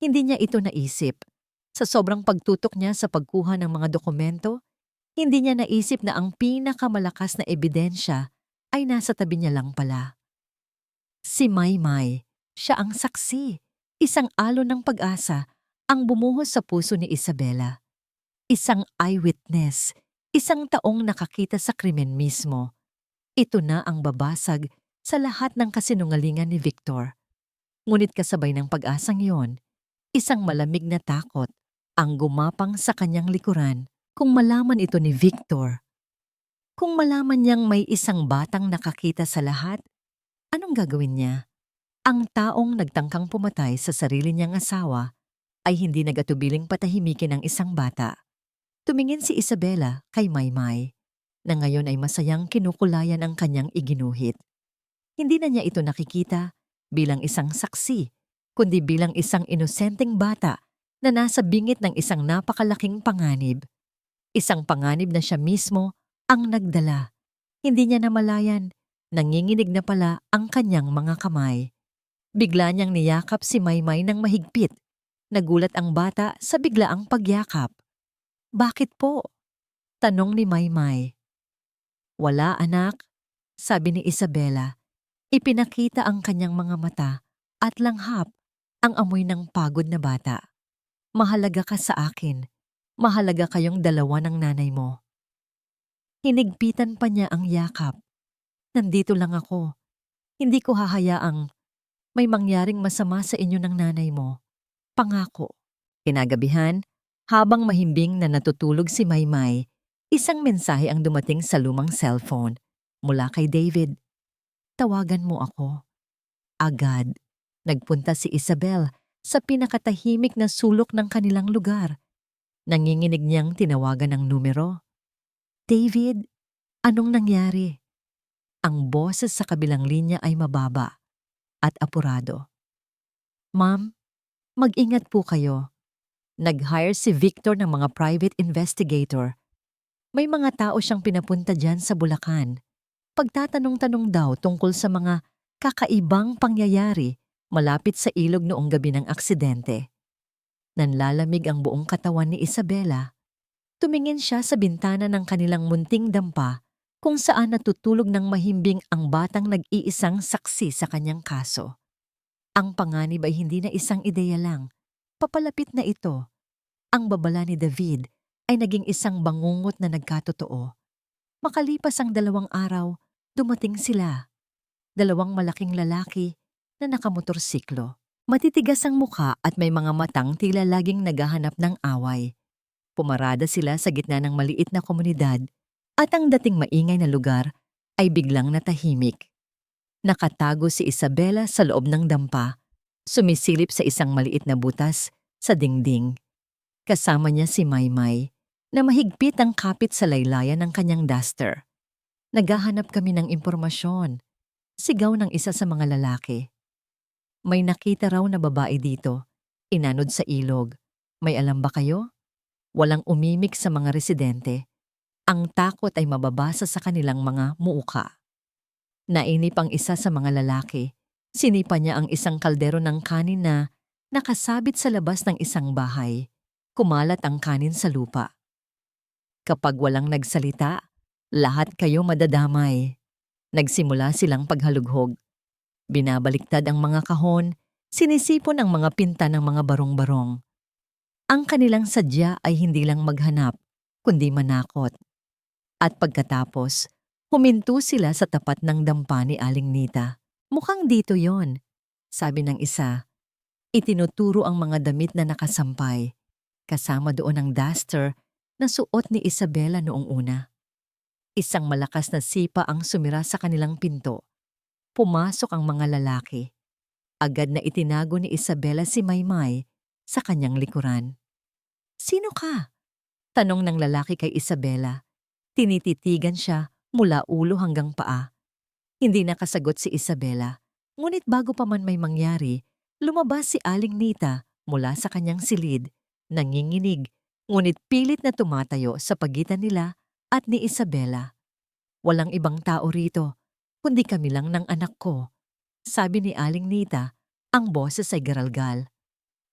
Hindi niya ito naisip. Sa sobrang pagtutok niya sa pagkuha ng mga dokumento, hindi niya naisip na ang pinakamalakas na ebidensya ay nasa tabi niya lang pala. Si Maymay, siya ang saksi, isang alon ng pag-asa ang bumuhos sa puso ni Isabela. Isang eyewitness, isang taong nakakita sa krimen mismo. Ito na ang babasag sa lahat ng kasinungalingan ni Victor. Ngunit kasabay ng pag-asang yon, isang malamig na takot ang gumapang sa kanyang likuran kung malaman ito ni Victor. Kung malaman niyang may isang batang nakakita sa lahat, anong gagawin niya? Ang taong nagtangkang pumatay sa sarili niyang asawa ay hindi nagatubiling patahimikin ang isang bata. Tumingin si Isabela kay Maymay, na ngayon ay masayang kinukulayan ang kanyang iginuhit. Hindi na niya ito nakikita bilang isang saksi, kundi bilang isang inosenteng bata na nasa bingit ng isang napakalaking panganib. Isang panganib na siya mismo ang nagdala. Hindi niya namalayan, nanginginig na pala ang kanyang mga kamay. Bigla niyang niyakap si Maymay ng mahigpit. Nagulat ang bata sa biglaang pagyakap. Bakit po? Tanong ni Maymay. Wala, anak, sabi ni Isabela. Ipinakita ang kanyang mga mata at langhap ang amoy ng pagod na bata. Mahalaga ka sa akin. Mahalaga kayong dalawa ng nanay mo. Hinigpitan pa niya ang yakap. Nandito lang ako. Hindi ko hahayaang may mangyaring masama sa inyo ng nanay mo. Pangako. Kinagabihan, habang mahimbing na natutulog si Maymay, isang mensahe ang dumating sa lumang cellphone mula kay David. Tawagan mo ako. Agad, nagpunta si Isabel sa pinakatahimik na sulok ng kanilang lugar. Nanginginig niyang tinawagan ang numero. David, anong nangyari? Ang boses sa kabilang linya ay mababa at apurado. Ma'am, mag-ingat po kayo. Nag-hire si Victor ng mga private investigator. May mga tao siyang pinapunta dyan sa Bulacan. Pagtatanong-tanong daw tungkol sa mga kakaibang pangyayari malapit sa ilog noong gabi ng aksidente. Nanlalamig ang buong katawan ni Isabela. Tumingin siya sa bintana ng kanilang munting dampa kung saan natutulog ng mahimbing ang batang nag-iisang saksi sa kanyang kaso. Ang panganib ay hindi na isang ideya lang. Papalapit na ito. Ang babala ni David ay naging isang bangungot na nagkatotoo. Makalipas ang 2 araw, dumating sila. 2 malaking lalaki na nakamotorsiklo. Matitigas ang mukha at may mga matang tila laging naghahanap ng away. Pumarada sila sa gitna ng maliit na komunidad at ang dating maingay na lugar ay biglang natahimik. Nakatago si Isabela sa loob ng dampa, sumisilip sa isang maliit na butas sa dingding. Kasama niya si Maymay na mahigpit ang kapit sa laylayan ng kanyang duster. Naghahanap kami ng impormasyon. Sigaw ng isa sa mga lalaki. May nakita raw na babae dito, inanod sa ilog. May alam ba kayo? Walang umimik sa mga residente. Ang takot ay mababasa sa kanilang mga muuka. Nainip ang isa sa mga lalaki. Sinipa niya ang isang kaldero ng kanin na nakasabit sa labas ng isang bahay. Kumalat ang kanin sa lupa. Kapag walang nagsalita, Lahat kayo madadamay. Nagsimula silang paghalughog. Binabaliktad ang mga kahon, sinisipon ang mga pinta ng mga barong-barong. Ang kanilang sadya ay hindi lang maghanap, kundi manakot. At pagkatapos, huminto sila sa tapat ng dampa ni Aling Nita. Mukhang dito yon, sabi ng isa. Itinuturo ang mga damit na nakasampay, kasama doon ang duster na suot ni Isabela noong una. Isang malakas na sipa ang sumira sa kanilang pinto. Pumasok ang mga lalaki. Agad na itinago ni Isabela si Maymay sa kanyang likuran. "Sino ka?" tanong ng lalaki kay Isabela. Tinititigan siya mula ulo hanggang paa. Hindi nakasagot si Isabela, ngunit bago pa man may mangyari, lumabas si Aling Nita mula sa kanyang silid, nanginginig, ngunit pilit na tumatayo sa pagitan nila at ni Isabela. "Walang ibang tao rito, kundi kami lang ng anak ko," sabi ni Aling Nita, ang boses ay garalgal.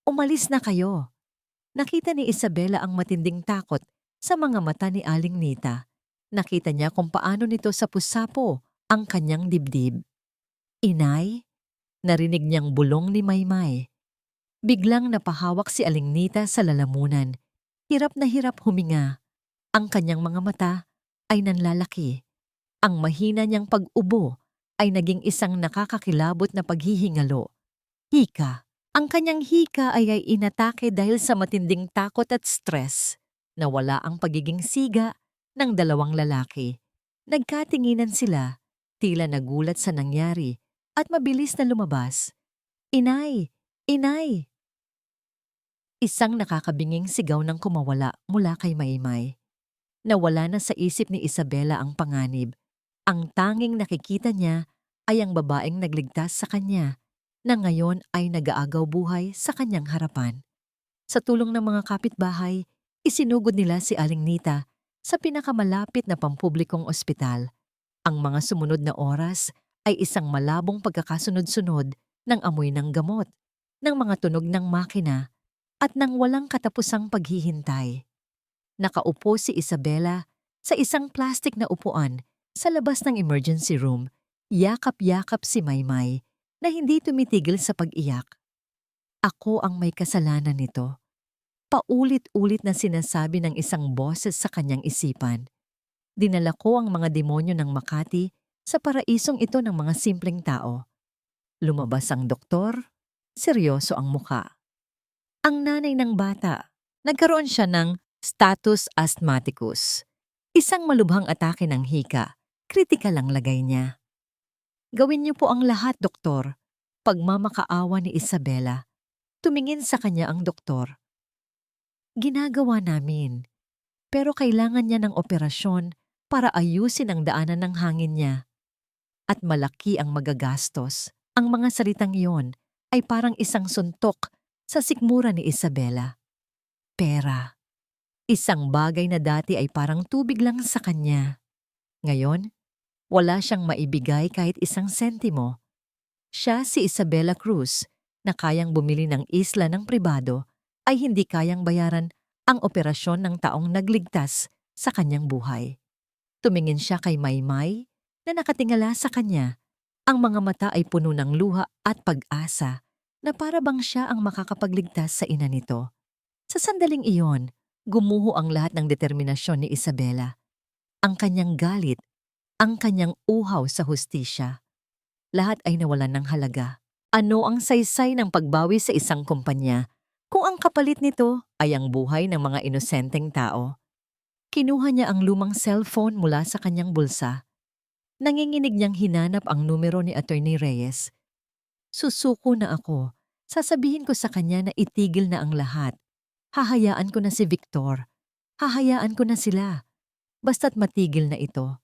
"Umalis na kayo." Nakita ni Isabela ang matinding takot sa mga mata ni Aling Nita. Nakita niya kung paano nito sapu-sapo ang kanyang dibdib. "Inay?" Narinig niyang bulong ni Maymay. Biglang napahawak si Aling Nita sa lalamunan. Hirap na hirap huminga. Ang kanyang mga mata ay nanlalaki. Ang mahina niyang pag-ubo ay naging isang nakakakilabot na paghihingalo. Hika. Ang kanyang hika ay inatake dahil sa matinding takot at stress. Nawala ang pagiging siga ng dalawang lalaki. Nagkatinginan sila, tila nagulat sa nangyari, at mabilis na lumabas. "Inay! Inay!" Isang nakakabinging sigaw ng kumawala mula kay Maymay. Nawala na sa isip ni Isabela ang panganib. Ang tanging nakikita niya ay ang babaeng nagligtas sa kanya, na ngayon ay nag-aagaw buhay sa kanyang harapan. Sa tulong ng mga kapitbahay, isinugod nila si Aling Nita sa pinakamalapit na pampublikong ospital. Ang mga sumunod na oras ay isang malabong pagkakasunod-sunod ng amoy ng gamot, ng mga tunog ng makina, at ng walang katapusang paghihintay. Nakaupo si Isabela sa isang plastik na upuan sa labas ng emergency room, yakap-yakap si Maymay na hindi tumitigil sa pag-iyak. "Ako ang may kasalanan nito." Paulit-ulit na sinasabi ng isang boses sa kanyang isipan. "Dinala ko ang mga demonyo ng Makati sa paraisong ito ng mga simpleng tao." Lumabas ang doktor, seryoso ang muka. Ang nanay ng bata, nagkaroon siya ng status asthmaticus, isang malubhang atake ng hika. Kritikal ang lagay niya. "Gawin niyo po ang lahat, doktor." Pagmamakaawa ni Isabela. Tumingin sa kanya ang doktor. "Ginagawa namin, pero kailangan niya ng operasyon para ayusin ang daanan ng hangin niya. At malaki ang magagastos." Ang mga salitang iyon ay parang isang suntok sa sikmura ni Isabela. Pera. Isang bagay na dati ay parang tubig lang sa kanya. Ngayon, wala siyang maibigay kahit isang sentimo. Siya, si Isabela Cruz, na kayang bumili ng isla ng pribado, ay hindi kayang bayaran ang operasyon ng taong nagligtas sa kanyang buhay. Tumingin siya kay Maymay na nakatingala sa kanya. Ang mga mata ay puno ng luha at pag-asa na para bang siya ang makakapagligtas sa ina nito. Sa sandaling iyon, gumuho ang lahat ng determinasyon ni Isabela. Ang kanyang galit, ang kanyang uhaw sa hustisya. Lahat ay nawalan ng halaga. Ano ang saysay ng pagbawi sa isang kumpanya kung ang kapalit nito ay ang buhay ng mga inosenteng tao? Kinuha niya ang lumang cellphone mula sa kanyang bulsa. Nanginginig niyang hinanap ang numero ni Attorney Reyes. "Susuko na ako. Sasabihin ko sa kanya na itigil na ang lahat. Hahayaan ko na si Victor. Hahayaan ko na sila. Basta't matigil na ito.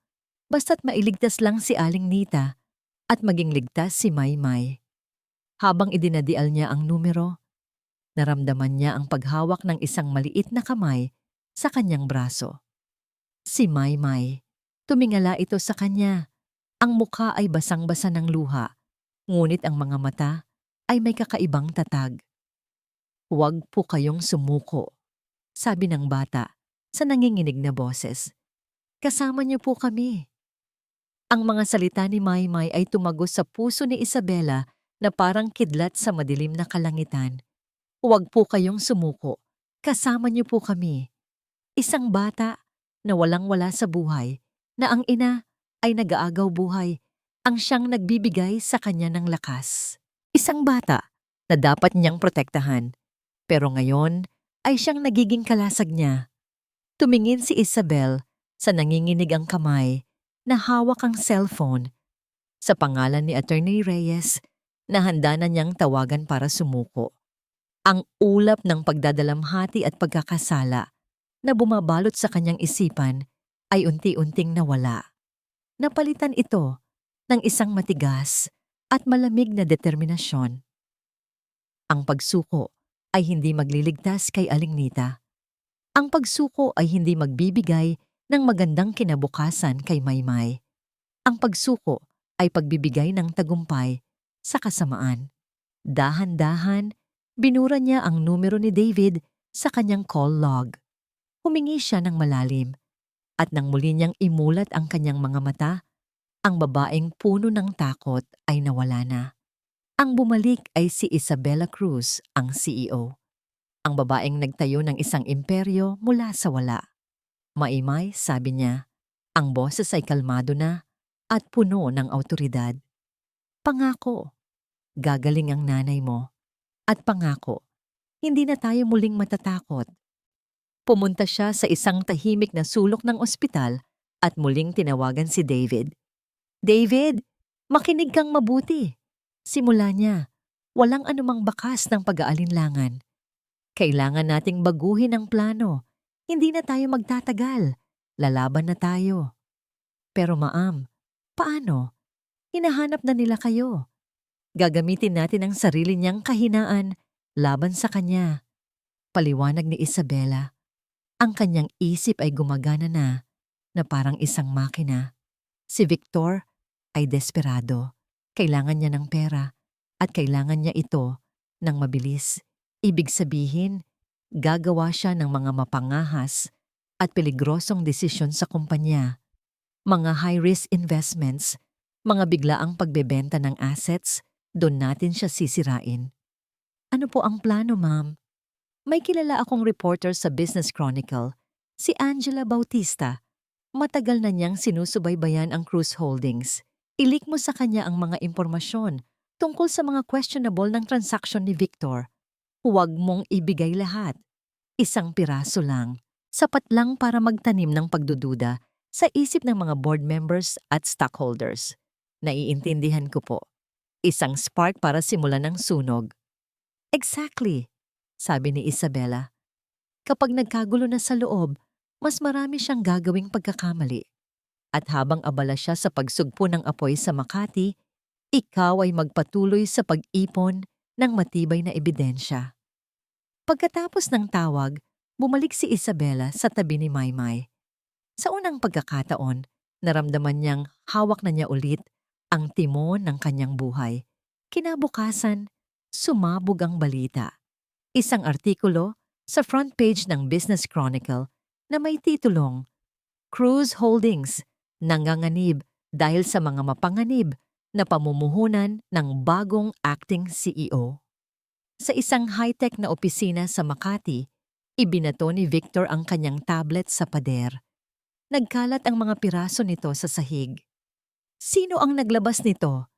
Basta't mailigtas lang si Aling Nita at maging ligtas si Maymay." Habang idinadial niya ang numero, naramdaman niya ang paghawak ng isang maliit na kamay sa kanyang braso. Si Maymay. Tumingala ito sa kanya. Ang mukha ay basang-basa ng luha, ngunit ang mga mata ay may kakaibang tatag. "Huwag po kayong sumuko," sabi ng bata sa nanginginig na boses. Kasama niyo po kami. Ang mga salita ni Maymay ay tumagos sa puso ni Isabela na parang kidlat sa madilim na kalangitan. Huwag po kayong sumuko. Kasama niyo po kami. Isang bata na walang-wala sa buhay, na ang ina ay nag-aagaw buhay, ang siyang nagbibigay sa kanya ng lakas. Isang bata na dapat niyang protektahan, pero ngayon ay siyang nagiging kalasag niya. Tumingin si Isabel sa nanginginig ang kamay na hawak ang cellphone sa pangalan ni Attorney Reyes na handa na niyang tawagan para sumuko. Ang ulap ng pagdadalamhati at pagkakasala na bumabalot sa kanyang isipan ay unti-unting nawala. Napalitan ito ng isang matigas at malamig na determinasyon. Ang pagsuko ay hindi magliligtas kay Aling Nita. Ang pagsuko ay hindi magbibigay ng magandang kinabukasan kay Maymay. Ang pagsuko ay pagbibigay ng tagumpay sa kasamaan. Dahan-dahan, binura niya ang numero ni David sa kanyang call log. Humingi siya ng malalim, at nang muli niyang imulat ang kanyang mga mata, ang babaeng puno ng takot ay nawala na. Ang bumalik ay si Isabela Cruz, ang CEO. Ang babaeng nagtayo ng isang imperyo mula sa wala. Maimay, sabi niya, ang boses ay kalmado na at puno ng awtoridad. Pangako, gagaling ang nanay mo. At pangako, hindi na tayo muling matatakot. Pumunta siya sa isang tahimik na sulok ng ospital at muling tinawagan si David. David, makinig kang mabuti. Simula niya, walang anumang bakas ng pag-aalinlangan. Kailangan nating baguhin ang plano. Hindi na tayo magtatagal. Lalaban na tayo. Pero Ma'am, paano? Hinahanap na nila kayo. Gagamitin natin ang sarili niyang kahinaan laban sa kanya. Paliwanag ni Isabela. Ang kanyang isip ay gumagana na parang isang makina. Si Victor ay desperado. Kailangan niya ng pera at kailangan niya ito ng mabilis. Ibig sabihin, gagawa siya ng mga mapangahas at peligrosong desisyon sa kumpanya. Mga high-risk investments, mga biglaang pagbebenta ng assets, doon natin siya sisirain. Ano po ang plano, Ma'am? May kilala akong reporter sa Business Chronicle, si Angela Bautista. Matagal na niyang sinusubaybayan ang Cruz Holdings. I-leak mo sa kanya ang mga impormasyon tungkol sa mga questionable ng transaksyon ni Victor. Huwag mong ibigay lahat. Isang piraso lang. Sapat lang para magtanim ng pagdududa sa isip ng mga board members at stockholders. Naiintindihan ko po. Isang spark para simulan ng sunog. Exactly, sabi ni Isabela. Kapag nagkagulo na sa loob, mas marami siyang gagawing pagkakamali. At habang abala siya sa pagsugpo ng apoy sa Makati, ikaw ay magpatuloy sa pag-ipon ng matibay na ebidensya. Pagkatapos ng tawag, bumalik si Isabela sa tabi ni Maymay. Sa unang pagkakataon, naramdaman niyang hawak na niya ulit ang timon ng kanyang buhay. Kinabukasan, sumabog ang balita. Isang artikulo sa front page ng Business Chronicle na may titulong Cruz Holdings, nanganganib dahil sa mga mapanganib na pamumuhunan ng bagong acting CEO. Sa isang high-tech na opisina sa Makati, ibinato ni Victor ang kanyang tablet sa pader. Nagkalat ang mga piraso nito sa sahig. Sino ang naglabas nito?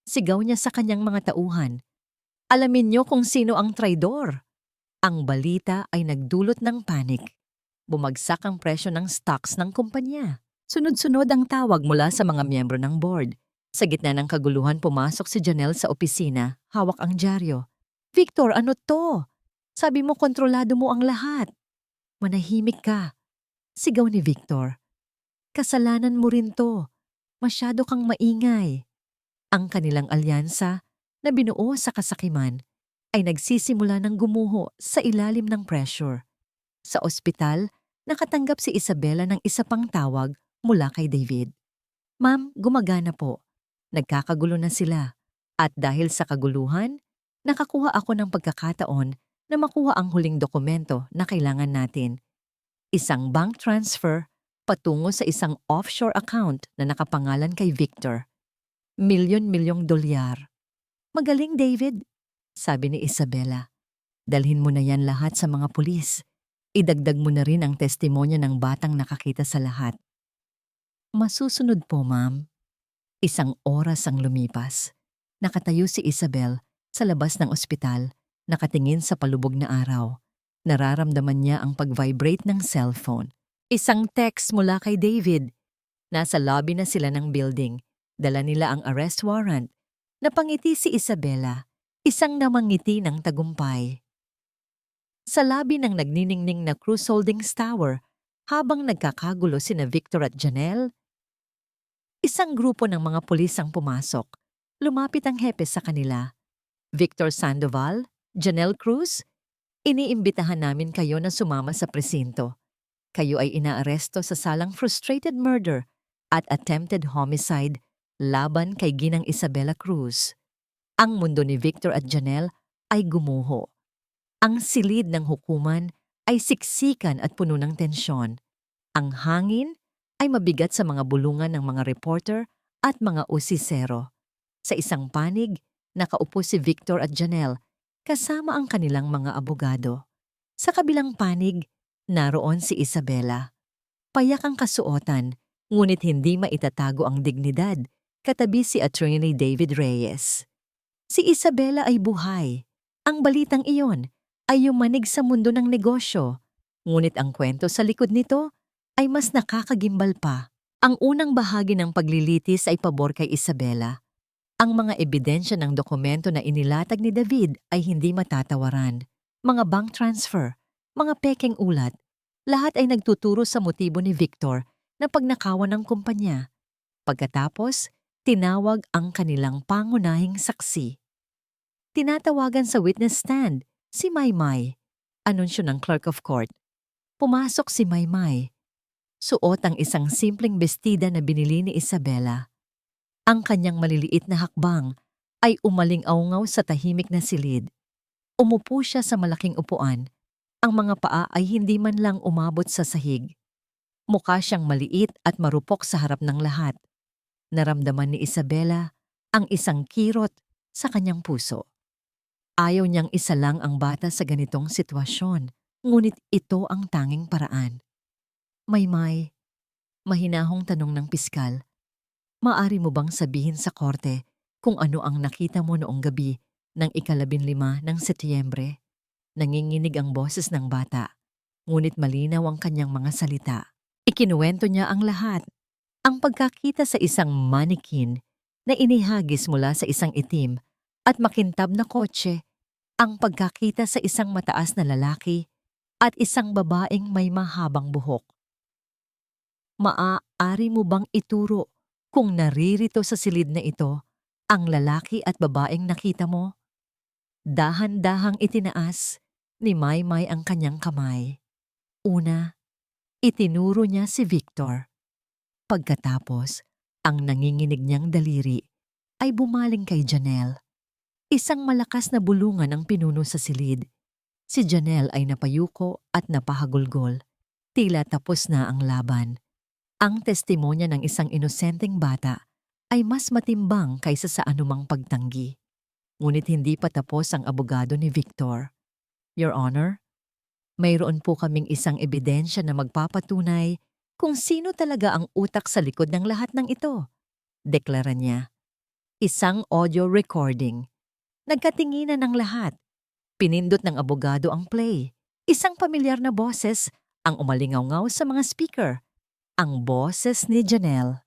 Sigaw niya sa kanyang mga tauhan. Alamin niyo kung sino ang traidor. Ang balita ay nagdulot ng panik. Bumagsak ang presyo ng stocks ng kumpanya. Sunod-sunod ang tawag mula sa mga miyembro ng board. Sa gitna ng kaguluhan pumasok si Janelle sa opisina, hawak ang dyaryo. Victor, ano to? Sabi mo kontrolado mo ang lahat. Manahimik ka. Sigaw ni Victor. Kasalanan mo rin to. Masyado kang maingay. Ang kanilang alyansa na binuo sa kasakiman ay nagsisimula ng gumuho sa ilalim ng pressure. Sa ospital, nakatanggap si Isabela ng isa pang tawag mula kay David. Ma'am, gumagana po. Nagkakagulo na sila. At dahil sa kaguluhan, nakakuha ako ng pagkakataon na makuha ang huling dokumento na kailangan natin. Isang bank transfer patungo sa isang offshore account na nakapangalan kay Victor. Milyon-milyong dolyar. Magaling, David, sabi ni Isabela. Dalhin mo na yan lahat sa mga pulis. Idagdag mo na rin ang testimonya ng batang nakakita sa lahat. Masusunod po, ma'am. Isang oras ang lumipas. Nakatayo si Isabel sa labas ng ospital, nakatingin sa palubog na araw. Nararamdaman niya ang pag-vibrate ng cellphone. Isang text mula kay David. Nasa lobby na sila ng building. Dala nila ang arrest warrant. Napangiti si Isabela, isang namangiti ng tagumpay. Sa lobby ng nagniningning na Cruz Holdings Tower, habang nagkakagulo sina Victor at Janelle, isang grupo ng mga pulis ang pumasok. Lumapit ang hepe sa kanila. Victor Sandoval, Janelle Cruz, iniimbitahan namin kayo na sumama sa presinto. Kayo ay inaaresto sa salang frustrated murder at attempted homicide laban kay Ginang Isabela Cruz. Ang mundo ni Victor at Janelle ay gumuho. Ang silid ng hukuman ay siksikan at puno ng tensyon. Ang hangin ay mabigat sa mga bulungan ng mga reporter at mga usisero. Sa isang panig, nakaupo si Victor at Janelle kasama ang kanilang mga abogado. Sa kabilang panig, naroon si Isabela. Payak ang kasuotan, ngunit hindi maitatago ang dignidad, katabi si Attorney David Reyes. Si Isabela ay buhay. Ang balitang iyon ay yumanig sa mundo ng negosyo, ngunit ang kwento sa likod nito ay mas nakakagimbal pa. Ang unang bahagi ng paglilitis ay pabor kay Isabela. Ang mga ebidensya ng dokumento na inilatag ni David ay hindi matatawaran. Mga bank transfer, mga pekeng ulat, lahat ay nagtuturo sa motibo ni Victor na pagnakawan ng kumpanya. Pagkatapos, tinawag ang kanilang pangunahing saksi. Tinatawagan sa witness stand si Maymay, anunsyo ng clerk of court. Pumasok si Maymay. Suot ang isang simpleng bestida na binili ni Isabela. Ang kanyang maliliit na hakbang ay umaling-aungaw sa tahimik na silid. Umupo siya sa malaking upuan. Ang mga paa ay hindi man lang umabot sa sahig. Mukha siyang maliit at marupok sa harap ng lahat. Naramdaman ni Isabela ang isang kirot sa kanyang puso. Ayaw niyang isa lang ang bata sa ganitong sitwasyon, ngunit ito ang tanging paraan. Maymay, mahinahong tanong ng piskal, maaari mo bang sabihin sa korte kung ano ang nakita mo noong gabi ng 15 ng Setyembre? Nanginginig ang boses ng bata, ngunit malinaw ang kanyang mga salita. Ikinuwento niya ang lahat. Ang pagkakita sa isang mannequin na inihagis mula sa isang itim at makintab na kotse, ang pagkakita sa isang mataas na lalaki at isang babaeng may mahabang buhok. Maaari mo bang ituro kung naririto sa silid na ito ang lalaki at babaeng nakita mo? Dahan-dahang itinaas ni Maymay ang kanyang kamay. Una, itinuro niya si Victor. Pagkatapos, ang nanginginig niyang daliri ay bumaling kay Janelle. Isang malakas na bulungan ang pinuno sa silid. Si Janelle ay napayuko at napahagulgol. Tila tapos na ang laban. Ang testimonya ng isang inosenteng bata ay mas matimbang kaysa sa anumang pagtanggi. Ngunit hindi pa tapos ang abogado ni Victor. Your Honor, mayroon po kaming isang ebidensya na magpapatunay kung sino talaga ang utak sa likod ng lahat ng ito, deklara niya. Isang audio recording. Nagkatinginan ng lahat. Pinindot ng abogado ang play. Isang pamilyar na boses ang umalingaw-ngaw sa mga speaker. Ang boses ni Janelle.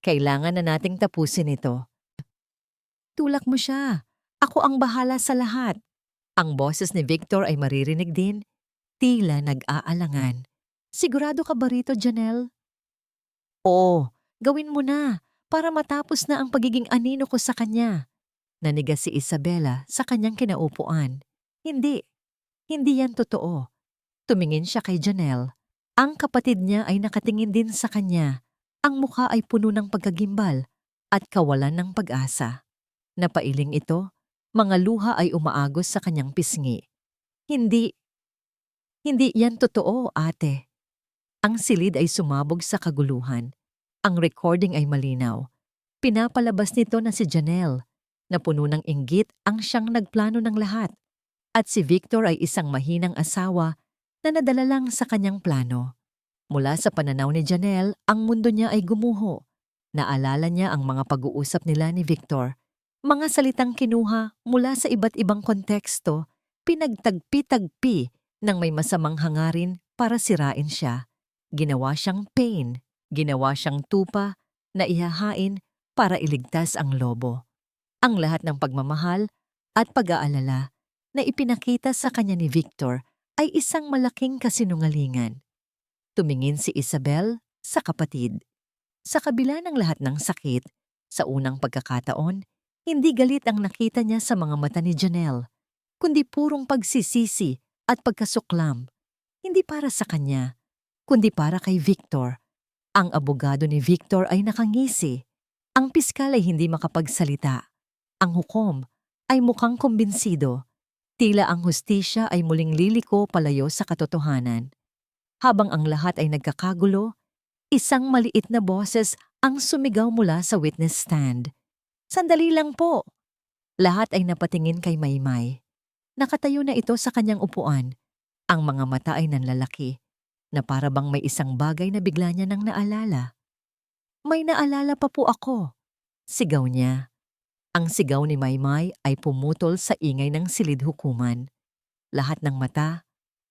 Kailangan na nating tapusin ito. Tulak mo siya. Ako ang bahala sa lahat. Ang boses ni Victor ay maririnig din. Tila nag-aalangan. Sigurado ka ba rito, Janelle? Oo, gawin mo na para matapos na ang pagiging anino ko sa kanya. Nanigas si Isabela sa kanyang kinaupuan. Hindi yan totoo. Tumingin siya kay Janelle. Ang kapatid niya ay nakatingin din sa kanya. Ang mukha ay puno ng pagkagimbal at kawalan ng pag-asa. Napailing ito, mga luha ay umaagos sa kanyang pisngi. Hindi yan totoo, ate. Ang silid ay sumabog sa kaguluhan. Ang recording ay malinaw. Pinapalabas nito na si Janelle, na puno ng inggit ang siyang nagplano ng lahat. At si Victor ay isang mahinang asawa na nadala lang sa kanyang plano. Mula sa pananaw ni Janelle, ang mundo niya ay gumuho. Naalala niya ang mga pag-uusap nila ni Victor. Mga salitang kinuha mula sa iba't ibang konteksto, pinagtagpi-tagpi ng may masamang hangarin para sirain siya. Ginawa siyang pain, ginawa siyang tupa na ihahain para iligtas ang lobo. Ang lahat ng pagmamahal at pag-aalala na ipinakita sa kanya ni Victor ay isang malaking kasinungalingan. Tumingin si Isabel sa kapatid. Sa kabila ng lahat ng sakit, sa unang pagkakataon, hindi galit ang nakita niya sa mga mata ni Janelle, kundi purong pagsisisi at pagkasuklam. Hindi para sa kanya, kundi para kay Victor. Ang abogado ni Victor ay nakangisi. Ang piskal ay hindi makapagsalita. Ang hukom ay mukhang kumbinsido. Tila ang hustisya ay muling liliko palayo sa katotohanan. Habang ang lahat ay nagkakagulo, isang maliit na boses ang sumigaw mula sa witness stand. "Sandali lang po!" Lahat ay napatingin kay Maymay. Nakatayo na ito sa kanyang upuan. Ang mga mata ay nanlalaki, na para bang may isang bagay na bigla niya nang naalala. "May naalala pa po ako," sigaw niya. Ang sigaw ni Maymay ay pumutol sa ingay ng silid hukuman. Lahat ng mata,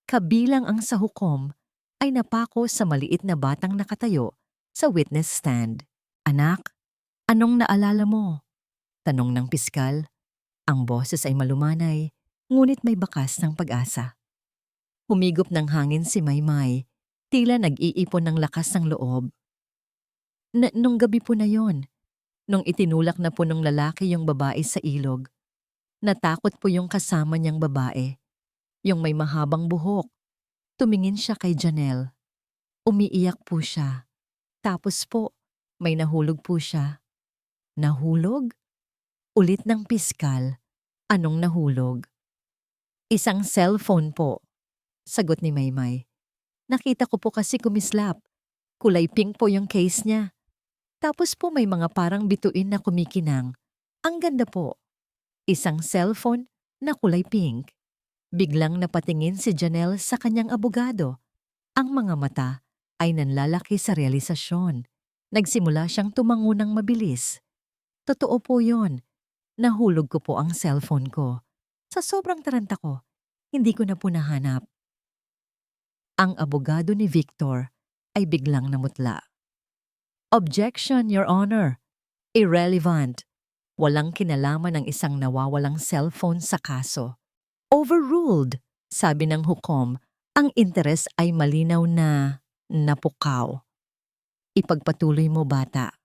kabilang ang sa hukom, ay napako sa maliit na batang nakatayo sa witness stand. "Anak, anong naalala mo?" tanong ng piskal. Ang boses ay malumanay, ngunit may bakas ng pag-asa. Humigop ng hangin si Maymay, tila nag-iipon ng lakas ng loob. Nung gabi po na yon, nung itinulak na po ng lalaki yung babae sa ilog, natakot po yung kasama niyang babae, yung may mahabang buhok. Tumingin siya kay Janelle. Umiiyak po siya. Tapos po, may nahulog po siya." "Nahulog?" Ulit ng piskal. "Anong nahulog?" "Isang cellphone po," sagot ni Maymay. "Nakita ko po kasi kumislap. Kulay pink po yung case niya. Tapos po may mga parang bituin na kumikinang. Ang ganda po." Isang cellphone na kulay pink. Biglang napatingin si Janelle sa kanyang abogado. Ang mga mata ay nanlalaki sa realisasyon. Nagsimula siyang tumango ng mabilis. "Totoo po yon. Nahulog ko po ang cellphone ko. Sa sobrang taranta ko, hindi ko na po nahanap." Ang abogado ni Victor ay biglang namutla. "Objection, Your Honor. Irrelevant. Walang kinalaman ang isang nawawalang cellphone sa kaso." "Overruled," sabi ng hukom. Ang interes ay malinaw na napukaw. "Ipagpatuloy mo, bata.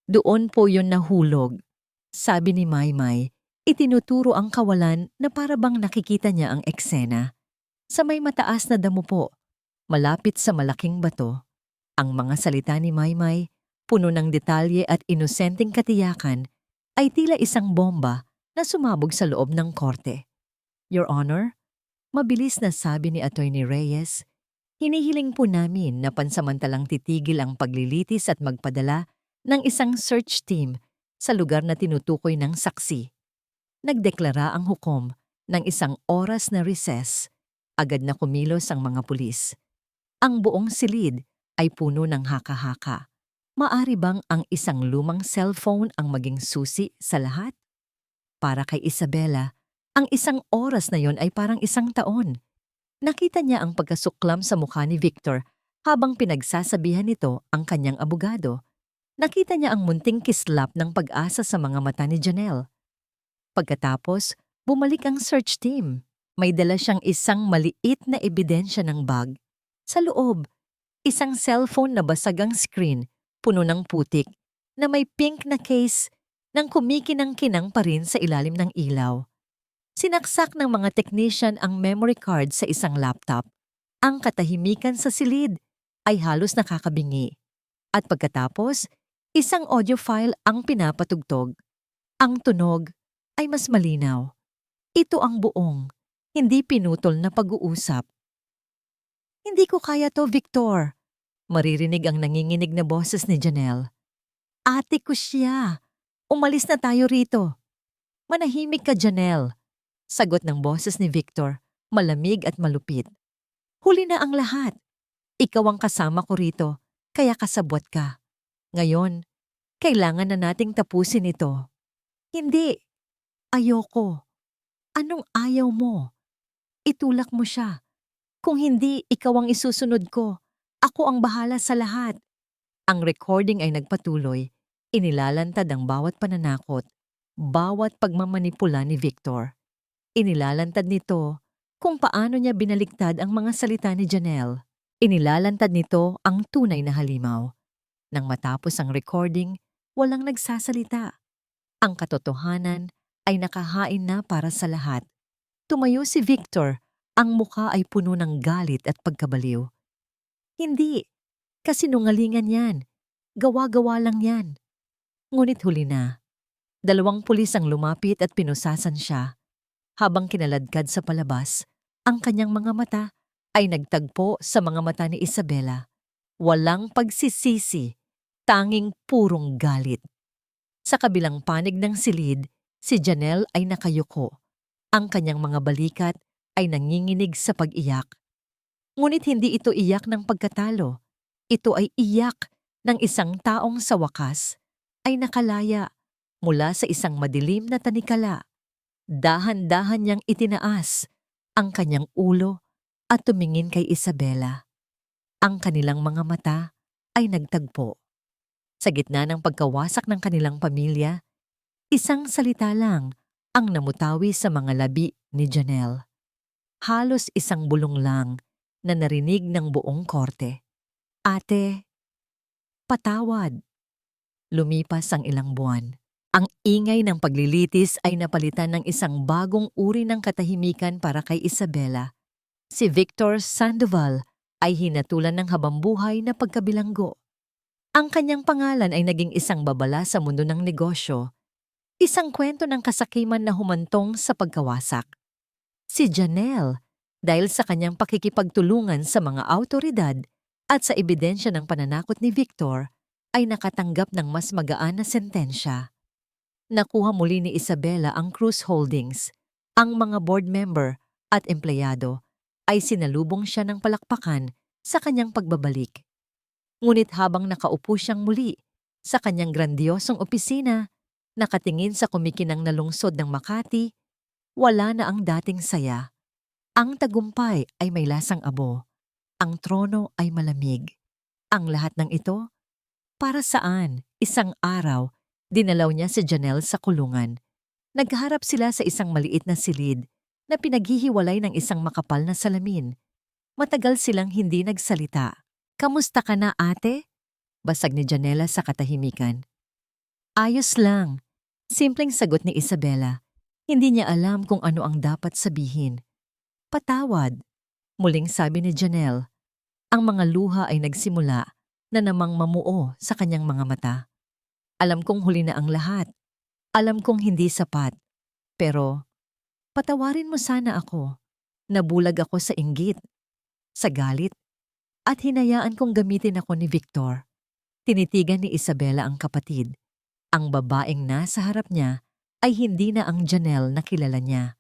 Doon po yun nahulog," sabi ni Maymay. Itinuturo ang kawalan na para bang nakikita niya ang eksena. "Sa may mataas na damo po, malapit sa malaking bato." Ang mga salita ni Maymay, puno ng detalye at inosenteng katiyakan, ay tila isang bomba na sumabog sa loob ng korte. "Your Honor," mabilis na sabi ni Attorney Reyes, "hinihiling po namin na pansamantalang titigil ang paglilitis at magpadala ng isang search team sa lugar na tinutukoy ng saksi." Nagdeklara ang hukom ng isang oras na recess. Agad na kumilos ang mga pulis. Ang buong silid ay puno ng haka-haka. Maari bang ang isang lumang cellphone ang maging susi sa lahat? Para kay Isabela, ang isang oras na yon ay parang isang taon. Nakita niya ang pagkasuklam sa mukha ni Victor habang pinagsasabihan nito ang kanyang abogado. Nakita niya ang munting kislap ng pag-asa sa mga mata ni Janelle. Pagkatapos, bumalik ang search team. May dala siyang isang maliit na ebidensya ng bag. Sa loob, isang cellphone na basag ang screen, puno ng putik, na may pink na case nang kumikinang-kinang pa rin sa ilalim ng ilaw. Sinaksak ng mga technician ang memory card sa isang laptop. Ang katahimikan sa silid ay halos nakakabingi. At pagkatapos, isang audio file ang pinapatugtog. Ang tunog ay mas malinaw. Ito ang buong, hindi pinutol na pag-uusap. "Hindi ko kaya to, Victor. Maririnig ang nanginginig na boses ni Janelle. Ate ko siya! Umalis na tayo rito! Manahimik ka, Janelle! Sagot ng boses ni Victor, malamig at malupit. Huli na ang lahat. Ikaw ang kasama ko rito, kaya kasabwat ka. Ngayon, kailangan na nating tapusin ito. Hindi. Ayoko. Anong ayaw mo? Itulak mo siya. Kung hindi, ikaw ang isusunod ko. Ako ang bahala sa lahat. Ang recording ay nagpatuloy. Inilalantad ang bawat pananakot, bawat pagmamanipula ni Victor. Inilalantad nito kung paano niya binaliktad ang mga salita ni Janelle. Inilalantad nito ang tunay na halimaw. Nang matapos ang recording, walang nagsasalita. Ang katotohanan ay nakahain na para sa lahat. Tumayo si Victor, ang mukha ay puno ng galit at pagkabaliw. Hindi, kasinungalingan yan. Gawa-gawa lang yan. Ngunit huli na. 2 pulis ang lumapit at pinusasan siya. Habang kinaladkad sa palabas, ang kanyang mga mata ay nagtagpo sa mga mata ni Isabela. Walang pagsisisi, tanging purong galit. Sa kabilang panig ng silid, si Janelle ay nakayuko. Ang kanyang mga balikat ay nanginginig sa pag-iyak. Ngunit hindi ito iyak ng pagkatalo. Ito ay iyak ng isang taong sa wakas ay nakalaya mula sa isang madilim na tanikala. Dahan-dahan niyang itinaas ang kanyang ulo at tumingin kay Isabela. Ang kanilang mga mata ay nagtagpo. Sa gitna ng pagkawasak ng kanilang pamilya, isang salita lang ang namutawi sa mga labi ni Janelle. Halos isang bulong lang na narinig ng buong korte. Ate, patawad. Lumipas ang ilang buwan. Ang ingay ng paglilitis ay napalitan ng isang bagong uri ng katahimikan para kay Isabela. Si Victor Sandoval ay hinatulan ng habambuhay na pagkabilanggo. Ang kanyang pangalan ay naging isang babala sa mundo ng negosyo, isang kwento ng kasakiman na humantong sa pagkawasak. Si Janelle, dahil sa kanyang pakikipagtulungan sa mga awtoridad at sa ebidensya ng pananakot ni Victor, ay nakatanggap ng mas magaan na sentensya. Nakuha muli ni Isabela ang Cruz Holdings. Ang mga board member at empleyado ay sinalubong siya ng palakpakan sa kanyang pagbabalik. Ngunit habang nakaupo siyang muli sa kanyang grandiosong opisina, nakatingin sa kumikinang na lungsod ng Makati, wala na ang dating saya. Ang tagumpay ay may lasang abo. Ang trono ay malamig. Ang lahat ng ito, para saan? Isang araw, dinalaw niya si Janelle sa kulungan. Nagharap sila sa isang maliit na silid na pinaghihiwalay ng isang makapal na salamin. Matagal silang hindi nagsalita. Kamusta ka na, ate? Basag ni Janelle sa katahimikan. Ayos lang. Simpleng sagot ni Isabela. Hindi niya alam kung ano ang dapat sabihin. Patawad. Muling sabi ni Janelle. Ang mga luha ay nagsimula na namang mamuo sa kanyang mga mata. Alam kong huli na ang lahat. Alam kong hindi sapat. Pero, patawarin mo sana ako. Nabulag ako sa inggit, sa galit, at hinayaan kong gamitin ako ni Victor. Tinitigan ni Isabela ang kapatid. Ang babaeng nasa harap niya ay hindi na ang Janelle na kilala niya.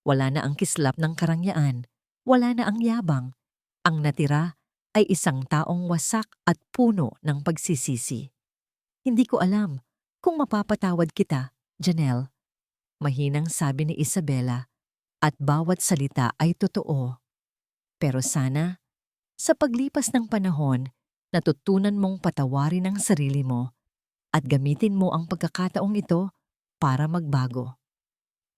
Wala na ang kislap ng karangyaan. Wala na ang yabang. Ang natira ay isang taong wasak at puno ng pagsisisi. Hindi ko alam kung mapapatawad kita, Janelle. Mahinang sabi ni Isabela, at bawat salita ay totoo. Pero sana, sa paglipas ng panahon, natutunan mong patawarin ang sarili mo at gamitin mo ang pagkakataong ito para magbago.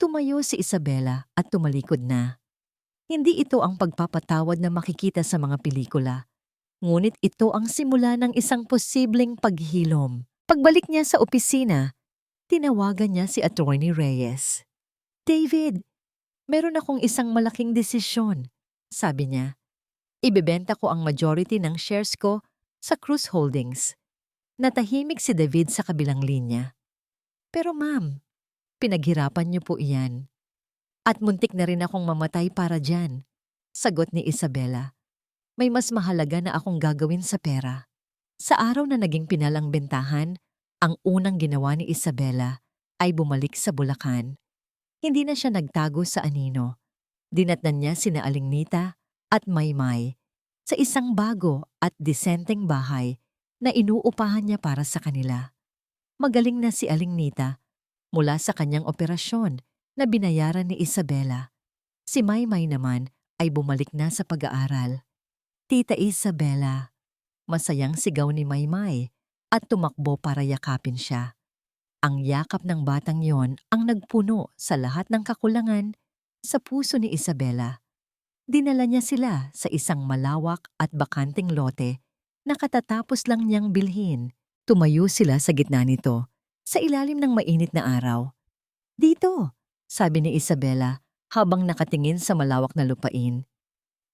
Tumayo si Isabela at tumalikod na. Hindi ito ang pagpapatawad na makikita sa mga pelikula, ngunit ito ang simula ng isang posibleng paghilom. Pagbalik niya sa opisina, tinawagan niya si Attorney Reyes. David, meron akong isang malaking desisyon, sabi niya. Ibebenta ko ang majority ng shares ko sa Cruz Holdings. Natahimik si David sa kabilang linya. Pero ma'am, pinaghirapan niyo po iyan. At muntik na rin akong mamatay para dyan, sagot ni Isabela. May mas mahalaga na akong gagawin sa pera. Sa araw na naging pinalang bentahan, ang unang ginawa ni Isabela ay bumalik sa Bulacan. Hindi na siya nagtago sa anino. Dinatnan niya sina Aling Nita at Maymay sa isang bago at disenteng bahay na inuupahan niya para sa kanila. Magaling na si Aling Nita mula sa kanyang operasyon na binayaran ni Isabela. Si Maymay naman ay bumalik na sa pag-aaral. Tita Isabela, masayang sigaw ni Maymay at tumakbo para yakapin siya. Ang yakap ng batang yon ang nagpuno sa lahat ng kakulangan sa puso ni Isabela. Dinala niya sila sa isang malawak at bakanting lote na katatapos lang niyang bilhin. Tumayo sila sa gitna nito, sa ilalim ng mainit na araw. "Dito," sabi ni Isabela habang nakatingin sa malawak na lupain.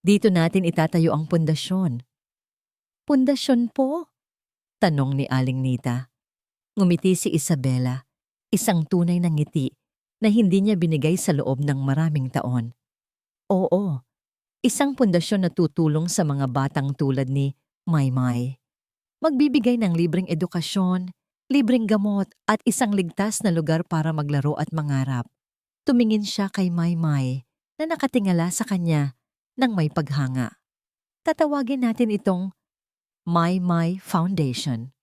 "Dito natin itatayo ang pundasyon." "Pundasyon po?" tanong ni Aling Nita. Ngumiti si Isabela, isang tunay na ngiti na hindi niya binigay sa loob ng maraming taon. "Oo, isang pundasyon na tutulong sa mga batang tulad ni Maymay. Magbibigay ng libreng edukasyon, libreng gamot at isang ligtas na lugar para maglaro at mangarap." Tumingin siya kay Maymay na nakatingala sa kanya ng may paghanga. "Tatawagin natin itong Maymay Foundation."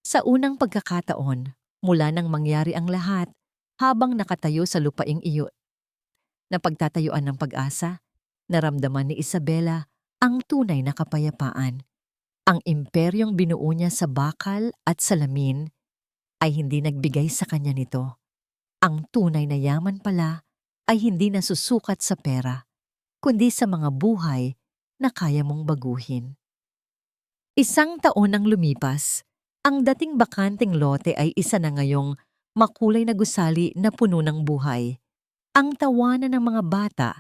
Sa unang pagkakataon, mula nang mangyari ang lahat, habang nakatayo sa lupaing iyo na pagtatayuan ng pag-asa, naramdaman ni Isabela ang tunay na kapayapaan. Ang imperyong binuo niya sa bakal at salamin ay hindi nagbigay sa kanya nito. Ang tunay na yaman pala ay hindi nasusukat sa pera, kundi sa mga buhay na kaya mong baguhin. Isang taon ang lumipas, ang dating bakanting lote ay isa na ngayong makulay na gusali na puno ng buhay. Ang tawanan ng mga bata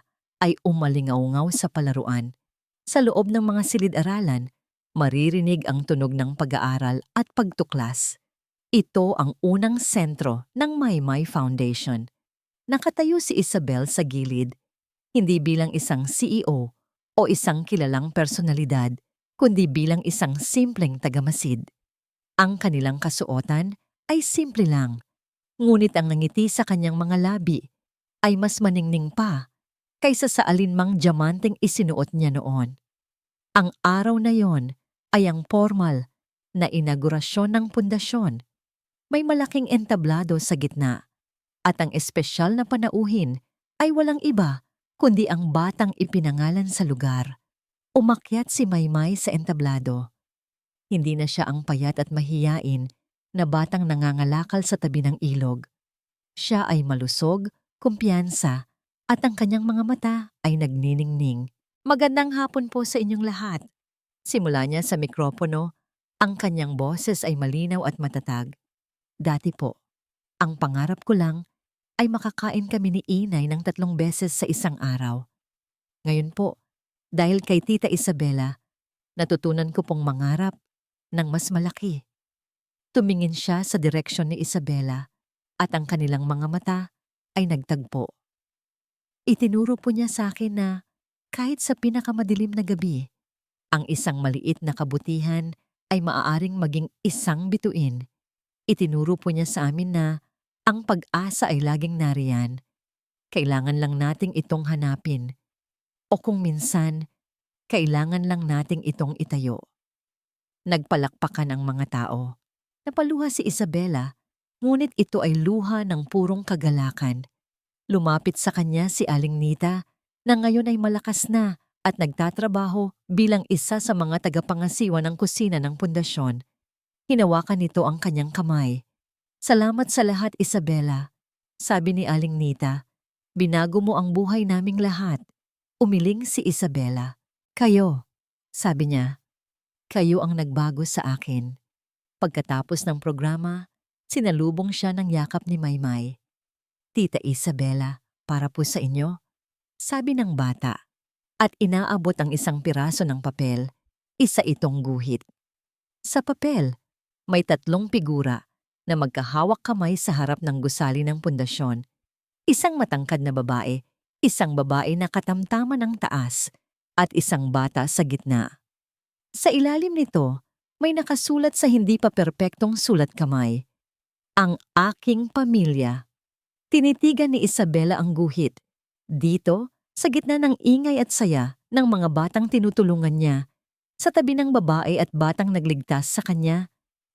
ay umalingaw-ngaw sa palaruan. Sa loob ng mga silid-aralan, maririnig ang tunog ng pag-aaral at pagtuklas. Ito ang unang sentro ng Maymay Foundation. Nakatayo si Isabel sa gilid, hindi bilang isang CEO o isang kilalang personalidad, kundi bilang isang simpleng tagamasid. Ang kanilang kasuotan ay simple lang, ngunit ang ngiti sa kanyang mga labi ay mas maningning pa kaysa sa alinmang diamanteng isinuot niya noon. Ang araw na yon ay ang formal na inaugurasyon ng pundasyon. May malaking entablado sa gitna at ang espesyal na panauhin ay walang iba kundi ang batang ipinangalan sa lugar. Umakyat si Maymay sa entablado. Hindi na siya ang payat at mahiyain na batang nangangalakal sa tabi ng ilog. Siya ay malusog, kumpiyansa, at ang kanyang mga mata ay nagniningning. "Magandang hapon po sa inyong lahat." Simula niya sa mikropono, ang kanyang boses ay malinaw at matatag. "Dati po, ang pangarap ko lang ay makakain kami ni Inay ng 3 beses sa isang araw. Ngayon po, dahil kay Tita Isabela, natutunan ko pong mangarap ng mas malaki." Tumingin siya sa direksyon ni Isabela at ang kanilang mga mata ay nagtagpo. Itinuro po niya sa akin na kahit sa pinakamadilim na gabi, ang isang maliit na kabutihan ay maaaring maging isang bituin. Itinuro po niya sa amin na ang pag-asa ay laging nariyan. Kailangan lang nating itong hanapin. O kung minsan, kailangan lang nating itong itayo. Nagpalakpakan ang mga tao. Napaluha si Isabela, ngunit ito ay luha ng purong kagalakan. Lumapit sa kanya si Aling Nita na ngayon ay malakas na at nagtatrabaho bilang isa sa mga tagapangasiwa ng kusina ng pundasyon. Hinawakan nito ang kanyang kamay. "Salamat sa lahat, Isabela," sabi ni Aling Nita. "Binago mo ang buhay naming lahat." Umiling si Isabela. "Kayo," sabi niya. "Kayo ang nagbago sa akin." Pagkatapos ng programa, sinalubong siya ng yakap ni Maymay. "Tita Isabela, para po sa inyo," sabi ng bata. At inaabot ang isang piraso ng papel. Isa itong guhit. Sa papel, may 3 figura na magkahawak kamay sa harap ng gusali ng pundasyon. Isang matangkad na babae, isang babae na katamtaman ng taas, at isang bata sa gitna. Sa ilalim nito, may nakasulat sa hindi pa perpektong sulat kamay, "Ang aking pamilya." Tinitigan ni Isabela ang guhit. Dito, sa gitna ng ingay at saya ng mga batang tinutulungan niya, sa tabi ng babae at batang nagligtas sa kanya,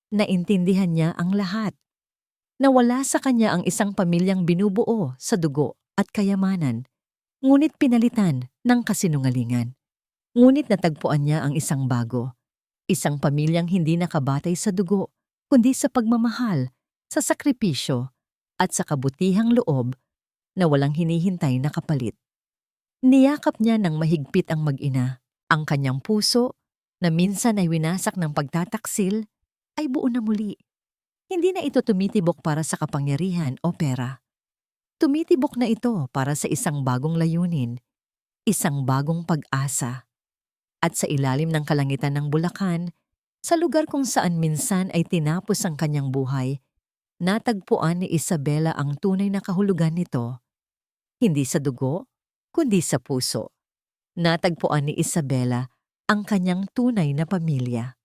naintindihan niya ang lahat. Nawala sa kanya ang isang pamilyang binubuo sa dugo at kayamanan, ngunit pinalitan ng kasinungalingan. Ngunit natagpuan niya ang isang bago, isang pamilyang hindi nakabatay sa dugo, kundi sa pagmamahal, sa sakripisyo, at sa kabutihang loob na walang hinihintay na kapalit. Niyakap niya ng mahigpit ang mag-ina. Ang kanyang puso, na minsan ay winasak ng pagtataksil, ay buo na muli. Hindi na ito tumitibok para sa kapangyarihan o pera. Tumitibok na ito para sa isang bagong layunin, isang bagong pag-asa. At sa ilalim ng kalangitan ng Bulacan, sa lugar kung saan minsan ay tinapos ang kanyang buhay, natagpuan ni Isabela ang tunay na kahulugan nito. Hindi sa dugo, kundi sa puso. Natagpuan ni Isabela ang kanyang tunay na pamilya.